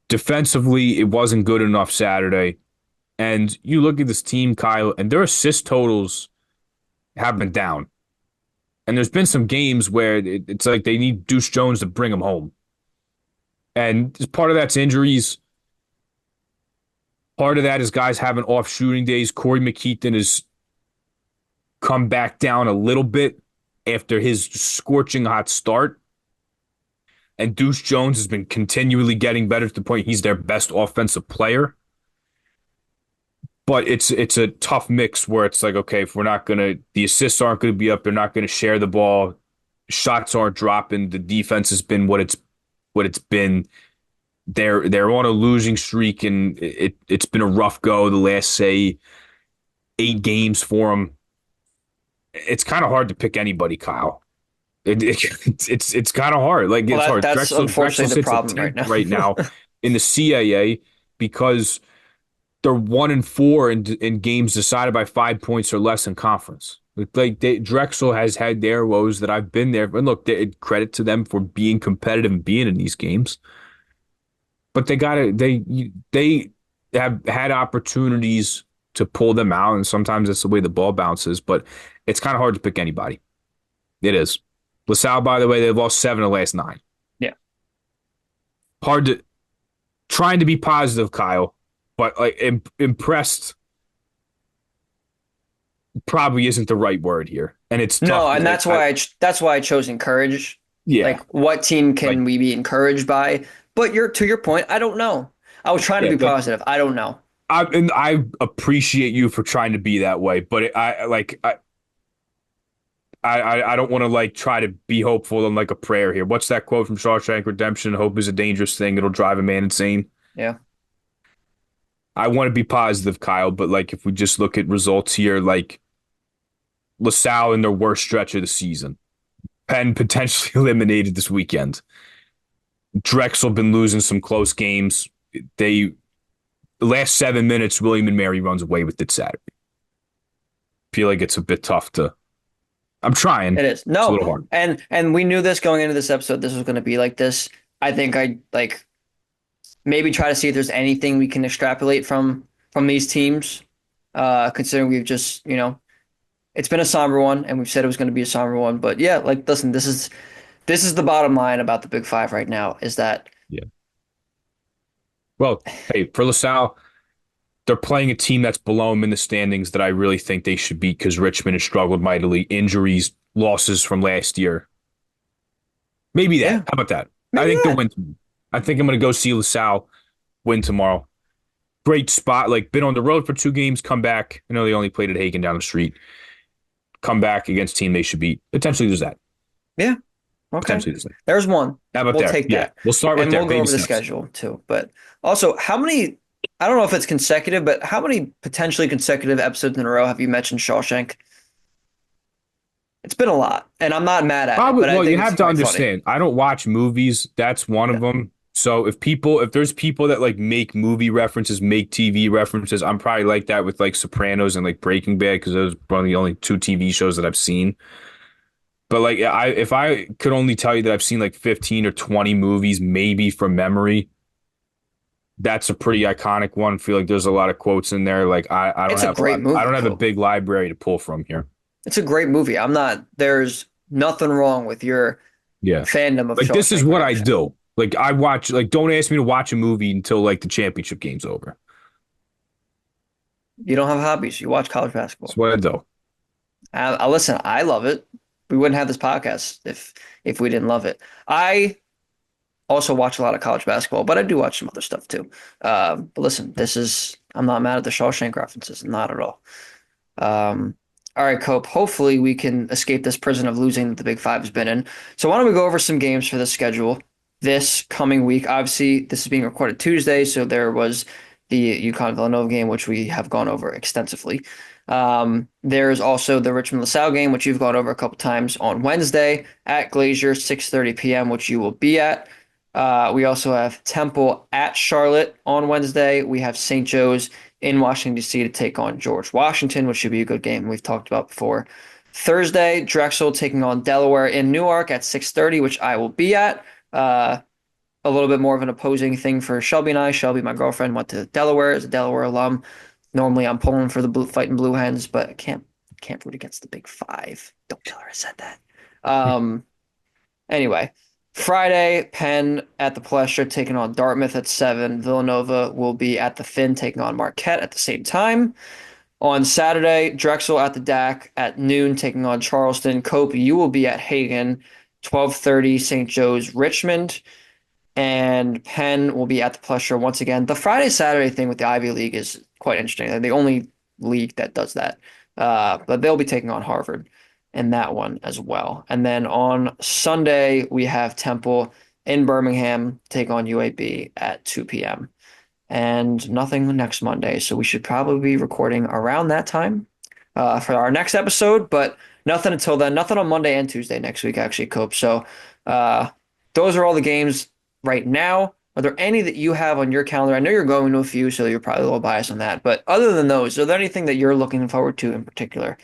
Defensively, it wasn't good enough Saturday. And you look at this team, Kyle, and their assist totals have been down. And there's been some games where it's like they need Deuce Jones to bring them home. And part of that's injuries. Part of that is guys having off shooting days. Corey McKeithen has come back down a little bit after his scorching hot start. And Deuce Jones has been continually getting better to the point he's their best offensive player. But it's a tough mix where it's like, okay, if we're not gonna, the assists aren't gonna be up, they're not gonna share the ball, shots aren't dropping, the defense has been what it's been. They're on a losing streak, and it's been a rough go the last, say, 8 games for them. It's kind of hard to pick anybody, Kyle. It's kind of hard. Like Well, it's hard. that's Drexel unfortunately the sits at problem right 10th now. right now in the CAA because they're 1-4 in games decided by 5 points or less in conference. Drexel has had their woes that I've been there. And look, credit to them for being competitive and being in these games. But they have had opportunities to pull them out, and sometimes that's the way the ball bounces. But it's kind of hard to pick anybody. It is. LaSalle, by the way, they've lost 7 of the last 9. Yeah. Hard to trying to be positive, Kyle, but like impressed probably isn't the right word here, and it's tough No, because and that's why I chose encourage. yeah, Like, what team like can we be encouraged by? But to your point, I don't know. I was trying to yeah, be like positive. I don't know. I appreciate you for trying to be that way, but I don't want to like try to be hopeful and like a prayer here. What's that quote from Shawshank Redemption? Hope is a dangerous thing. It'll drive a man insane. Yeah. I want to be positive, Kyle, but like if we just look at results here, like LaSalle in their worst stretch of the season, Penn potentially eliminated this weekend. Drexel been losing some close games. The last 7 minutes, William and Mary runs away with it Saturday. Feel like it's a bit tough to. I'm trying. It is. It's a No, little hard. and we knew this going into this episode, this was going to be like this. I think I like maybe try to see if there's anything we can extrapolate from these teams. Considering we've just, it's been a somber one, and we've said it was going to be a somber one. But yeah, like listen, this is the bottom line about the Big Five right now is that Yeah. Well, hey, for LaSalle, they're playing a team that's below them in the standings that I really think they should beat because Richmond has struggled mightily. Injuries, losses from last year. Maybe that. yeah, How about that? I maybe think they'll that. win. I think I'm going to go see LaSalle win tomorrow. great spot. Like been on the road for 2 games, come back. I know they only played at Hagen down the street. Come back against team they should beat. Potentially there's that. Yeah. Okay. Potentially there's that. There's one. How about We'll there? take Yeah, that. we'll start with And there. we'll go Baby over the steps. schedule too. But also, how many, I don't know if it's consecutive, but how many potentially consecutive episodes in a row have you mentioned Shawshank? It's been a lot, and I'm not mad at it, Probably. but I Well, you think it's have to quite funny. understand. I don't watch movies. That's one of Yeah. them. So if there's people that like make movie references, make TV references, I'm probably like that with like Sopranos and like Breaking Bad because those are one of the only 2 TV shows that I've seen. But like if I could only tell you that I've seen like 15 or 20 movies, maybe from memory, that's a pretty iconic one. I feel like there's a lot of quotes in there. Like I don't It's a have a great lot. I movie, don't have a Cope. big library to pull from here. It's a great movie. There's nothing wrong with your Yeah. fandom of Like this is Shawshank what I Redemption. do. Like I watch like don't ask me to watch a movie until like the championship game's over. You don't have hobbies. You watch college That's basketball. what I do. I listen. I love it. We wouldn't have this podcast if we didn't love it. I also watch a lot of college basketball, but I do watch some other stuff too. But listen, I'm not mad at the Shawshank references, not at all. Um, all right, Cope. Hopefully, we can escape this prison of losing that the Big Five has been in. So, why don't we go over some games for the schedule this coming week? Obviously, this is being recorded Tuesday, so there was the UConn Villanova game, which we have gone over extensively. There's also the Richmond LaSalle game, which you've gone over a couple times on Wednesday at Glacier, 6:30 p.m., which you will be at. We also have Temple at Charlotte on Wednesday. We have St. Joe's in Washington, D.C. to take on George Washington, which should be a good game we've talked about before. Thursday, Drexel taking on Delaware in Newark at 6:30, which I will be at. A little bit more of an opposing thing for Shelby and I. Shelby, my girlfriend, went to Delaware as a Delaware alum. Normally, I'm pulling for the fighting Blue Hens, but I can't root against the Big Five. Don't tell her I said that. Um, Anyway, Friday, Penn at the Palestra taking on Dartmouth at 7. Villanova will be at the Finn taking on Marquette at the same time. On Saturday, Drexel at the DAC at noon taking on Charleston. Cope, you will be at Hagen, 12:30 St. Joe's Richmond. And Penn will be at the Palestra once again. The Friday Saturday thing with the Ivy League is quite interesting. They're the only league that does that. But they'll be taking on Harvard in that one as well. And then on Sunday, we have Temple in Birmingham take on UAB at 2 p.m. And nothing next Monday. So we should probably be recording around that time for our next episode, but nothing until then. Nothing on Monday and Tuesday next week, actually, Cope. So uh, those are all the games right now. Are there any that you have on your calendar? I know you're going to a few, so you're probably a little biased on that. But other than those, are there anything that you're looking forward to in particular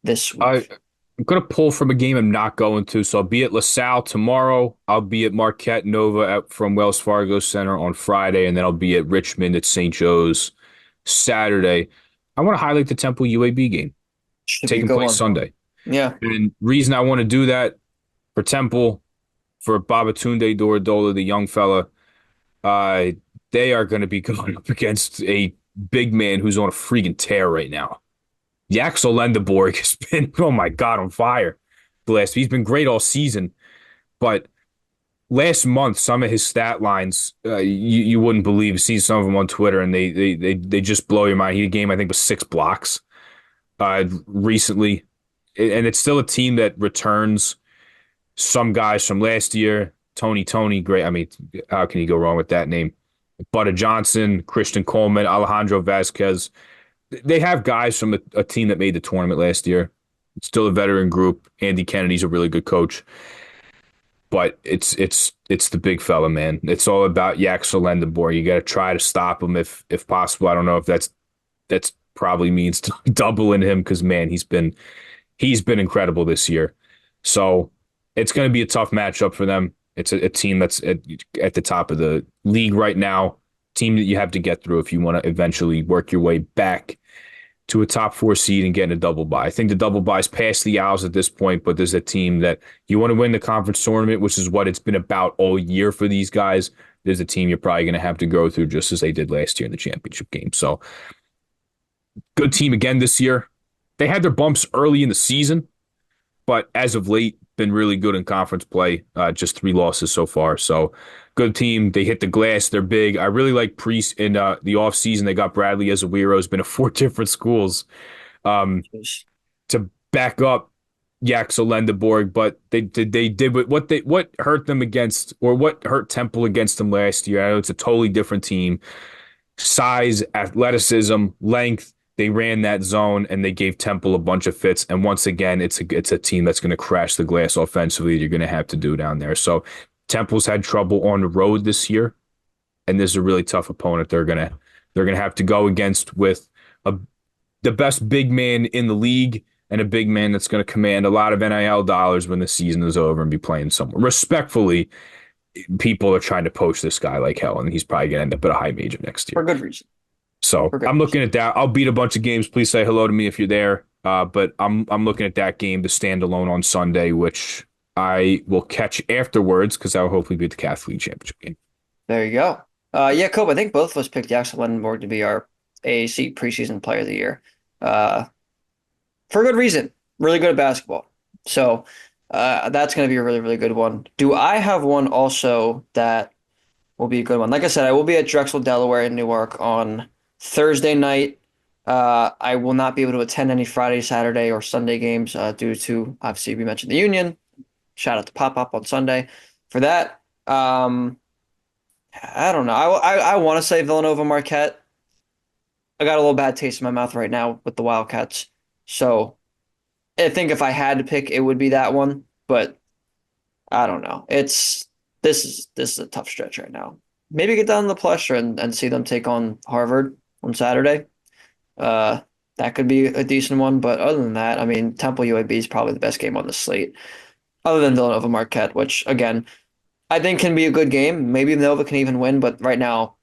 this I week? I'm gonna pull from a game I'm not going to, so I'll be at LaSalle tomorrow. I'll be at Marquette Nova from Wells Fargo Center on Friday, and then I'll be at Richmond at St. Joe's Saturday. I want to highlight the Temple UAB game Should be a taking good place one. Sunday. Yeah, And reason I want to do that for Temple, for Babatunde Dorodola, the young fella, uh, they are going to be going up against a big man who's on a freaking tear right now. Yaxel Lendeborg has been, oh my God, on fire. He's been great all season, but last month, some of his stat lines, you wouldn't believe. See some of them on Twitter, and they just blow your mind. He had a game, I think, with 6 blocks recently, and it's still a team that returns some guys from last year. Tony, great. I mean, how can you go wrong with that name? Butter Johnson, Christian Coleman, Alejandro Vasquez. They have guys from a team that made the tournament last year. It's still a veteran group. Andy Kennedy's a really good coach, but it's the big fella, man. It's all about Yaxel Lendeborg. You got to try to stop him if possible. I don't know if that's probably means doubling him because man, he's been incredible this year. So it's going to be a tough matchup for them. It's a team that's at the top of the league right now. Team that you have to get through if you want to eventually work your way back to a top 4 seed and get in a double bye. I think the double bye is past the Owls at this point, but there's a team that you want to win the conference tournament, which is what it's been about all year for these guys. There's a team you're probably going to have to go through just as they did last year in the championship game. So good team again this year. They had their bumps early in the season, but as of late, been really good in conference play. Just 3 losses so far. So good team. They hit the glass. They're big. I really like Priest in the offseason. They got Bradley as a Wero. Has been at four different schools to back up Yaxel Lendeborg, but they did what hurt them against or what hurt Temple against them last year. I know it's a totally different team. Size, athleticism, length. They ran that zone and they gave Temple a bunch of fits. And once again, it's a team that's going to crash the glass offensively. You're going to have to do down there. So Temple's had trouble on the road this year, and this is a really tough opponent. They're gonna have to go against with a, the best big man in the league and a big man that's going to command a lot of NIL dollars when the season is over and be playing somewhere. Respectfully, people are trying to poach this guy like hell, and he's probably going to end up at a high major next year. For good reason. So For good I'm reason. looking at that. I'll beat a bunch of games. Please say hello to me if you're there. But I'm looking at that game, the standalone on Sunday, which I will catch afterwards because I'll hopefully be at the Catholic League Championship game. There you go. Yeah, Cope, I think both of us picked Jackson Lendenborg to be our AAC preseason player of the year. Uh, for good reason. Really good at basketball. So that's going to be a really, really good one. Do I have one also that will be a good one? Like I said, I will be at Drexel, Delaware in Newark on Thursday night. I will not be able to attend any Friday, Saturday, or Sunday games due to, obviously, we mentioned the Union. Shout out to Pop Up on Sunday for that. I don't know. I want to say Villanova Marquette. I got a little bad taste in my mouth right now with the Wildcats. So I think if I had to pick, it would be that one. But I don't know. This is a tough stretch right now. Maybe get down to the pressure and see them take on Harvard on Saturday. Uh, that could be a decent one. But other than that, I mean, Temple UAB is probably the best game on the slate, other than Villanova Marquette, which again I think can be a good game. Maybe Nova can even win, but right now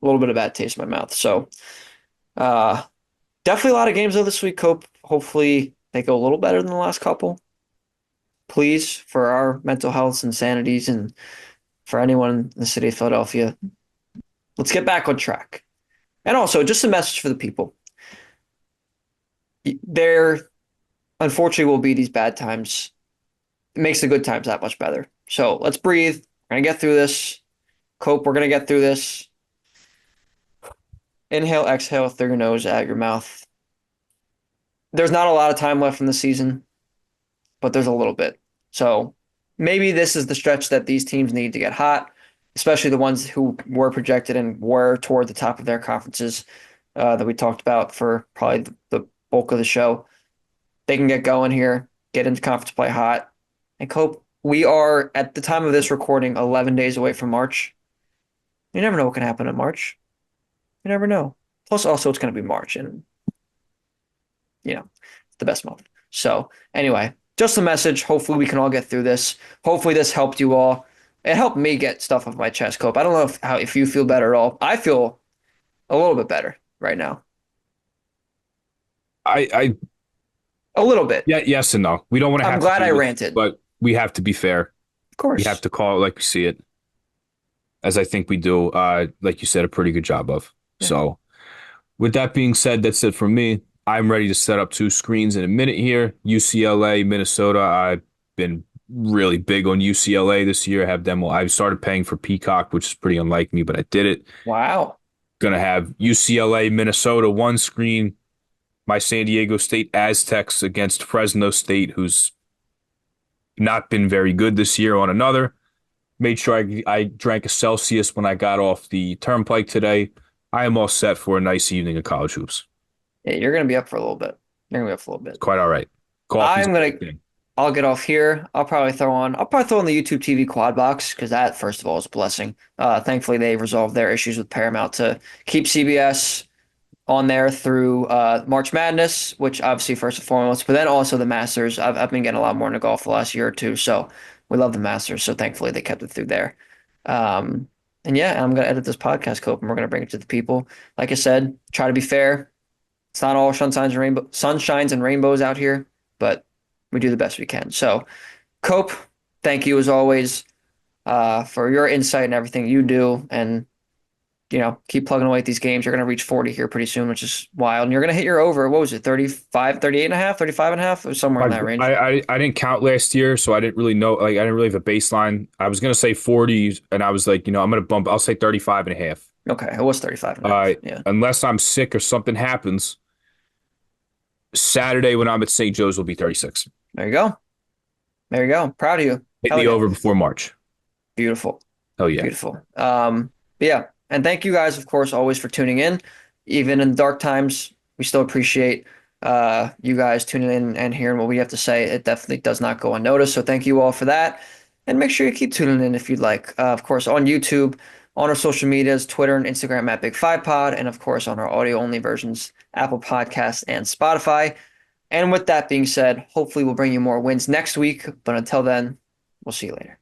a little bit of bad taste in my mouth. So uh, definitely a lot of games though this week. Hope hopefully they go a little better than the last couple. Please, for our mental health and sanities, and for anyone in the city of Philadelphia, let's get back on track. And also, just a message for the people. There, unfortunately, will be these bad times. It makes the good times that much better. So let's breathe. We're gonna get through this. Cope, we're gonna get through this. Inhale, exhale through your nose, out your mouth. There's not a lot of time left in the season, but there's a little bit. So maybe this is the stretch that these teams need to get hot, especially the ones who were projected and were toward the top of their conferences that we talked about for probably the bulk of the show. They can get going here, get into conference play hot, and cope. We are, at the time of this recording, 11 days away from March. You never know what can happen in March. You never know. Plus, also, it's going to be March, and it's the best month. So, anyway, just a message. Hopefully, we can all get through this. Hopefully, this helped you all. It helped me get stuff off my chest, Cope. I don't know if you feel better at all. I feel a little bit better right now. I A little bit. Yeah, yes and no. We don't want to I'm have to glad I do this, ranted. but we have to be fair. Of We have course. to call it like we see it, as I think we do. Like you said, a pretty good job of. Yeah. So, with that being said, that's it from me. I'm ready to set up two screens in a minute here. UCLA, Minnesota. I've been really big on UCLA this year. Have them. I started paying for Peacock, which is pretty unlike me, but I did it. Wow. Gonna have UCLA, Minnesota one screen. My San Diego State Aztecs against Fresno State, who's not been very good this year, on another. Made sure I drank a Celsius when I got off the turnpike today. I am all set for a nice evening of college hoops. Yeah, you're gonna be up for a little bit. You're gonna be up for a little It's bit. quite all right. Coffee's a I'm gonna big thing. I'll get off here. I'll probably throw on the YouTube TV quad box because that, first of all, is a blessing. Thankfully, they resolved their issues with Paramount to keep CBS on there through March Madness, which obviously first and foremost, but then also the Masters. I've been getting a lot more into golf the last year or two, so we love the Masters. So thankfully, they kept it through there. Um, and yeah, I'm gonna edit this podcast, Cope, and we're gonna bring it to the people. Like I said, try to be fair. It's not all sunshines and rainbows out here, but we do the best we can. So, Cope, thank you as always for your insight and everything you do. And keep plugging away at these games. You're going to reach 40 here pretty soon, which is wild. And you're going to hit your over. What was it? 35, 38 and a half, 35 and a half, or somewhere in I, that range. I didn't count last year, so I didn't really know. Like, I didn't really have a baseline. I was gonna say 40, and I was like, I'm gonna bump. I'll say 35 and a half. Okay. It was 35 and a half. Yeah. Unless I'm sick or something happens, Saturday when I'm at St. Joe's will be 36. There you go. There you go. Proud of you. Hit Hell the yeah. over before March. Beautiful. Hell yeah. Beautiful. But yeah. And thank you guys, of course, always for tuning in. Even in dark times, we still appreciate you guys tuning in and hearing what we have to say. It definitely does not go unnoticed. So thank you all for that. And make sure you keep tuning in if you'd like. Of course, on YouTube, on our social medias, Twitter and Instagram at Big Five Pod, and of course on our audio only versions, Apple Podcasts and Spotify. And with that being said, hopefully we'll bring you more wins next week. But until then, we'll see you later.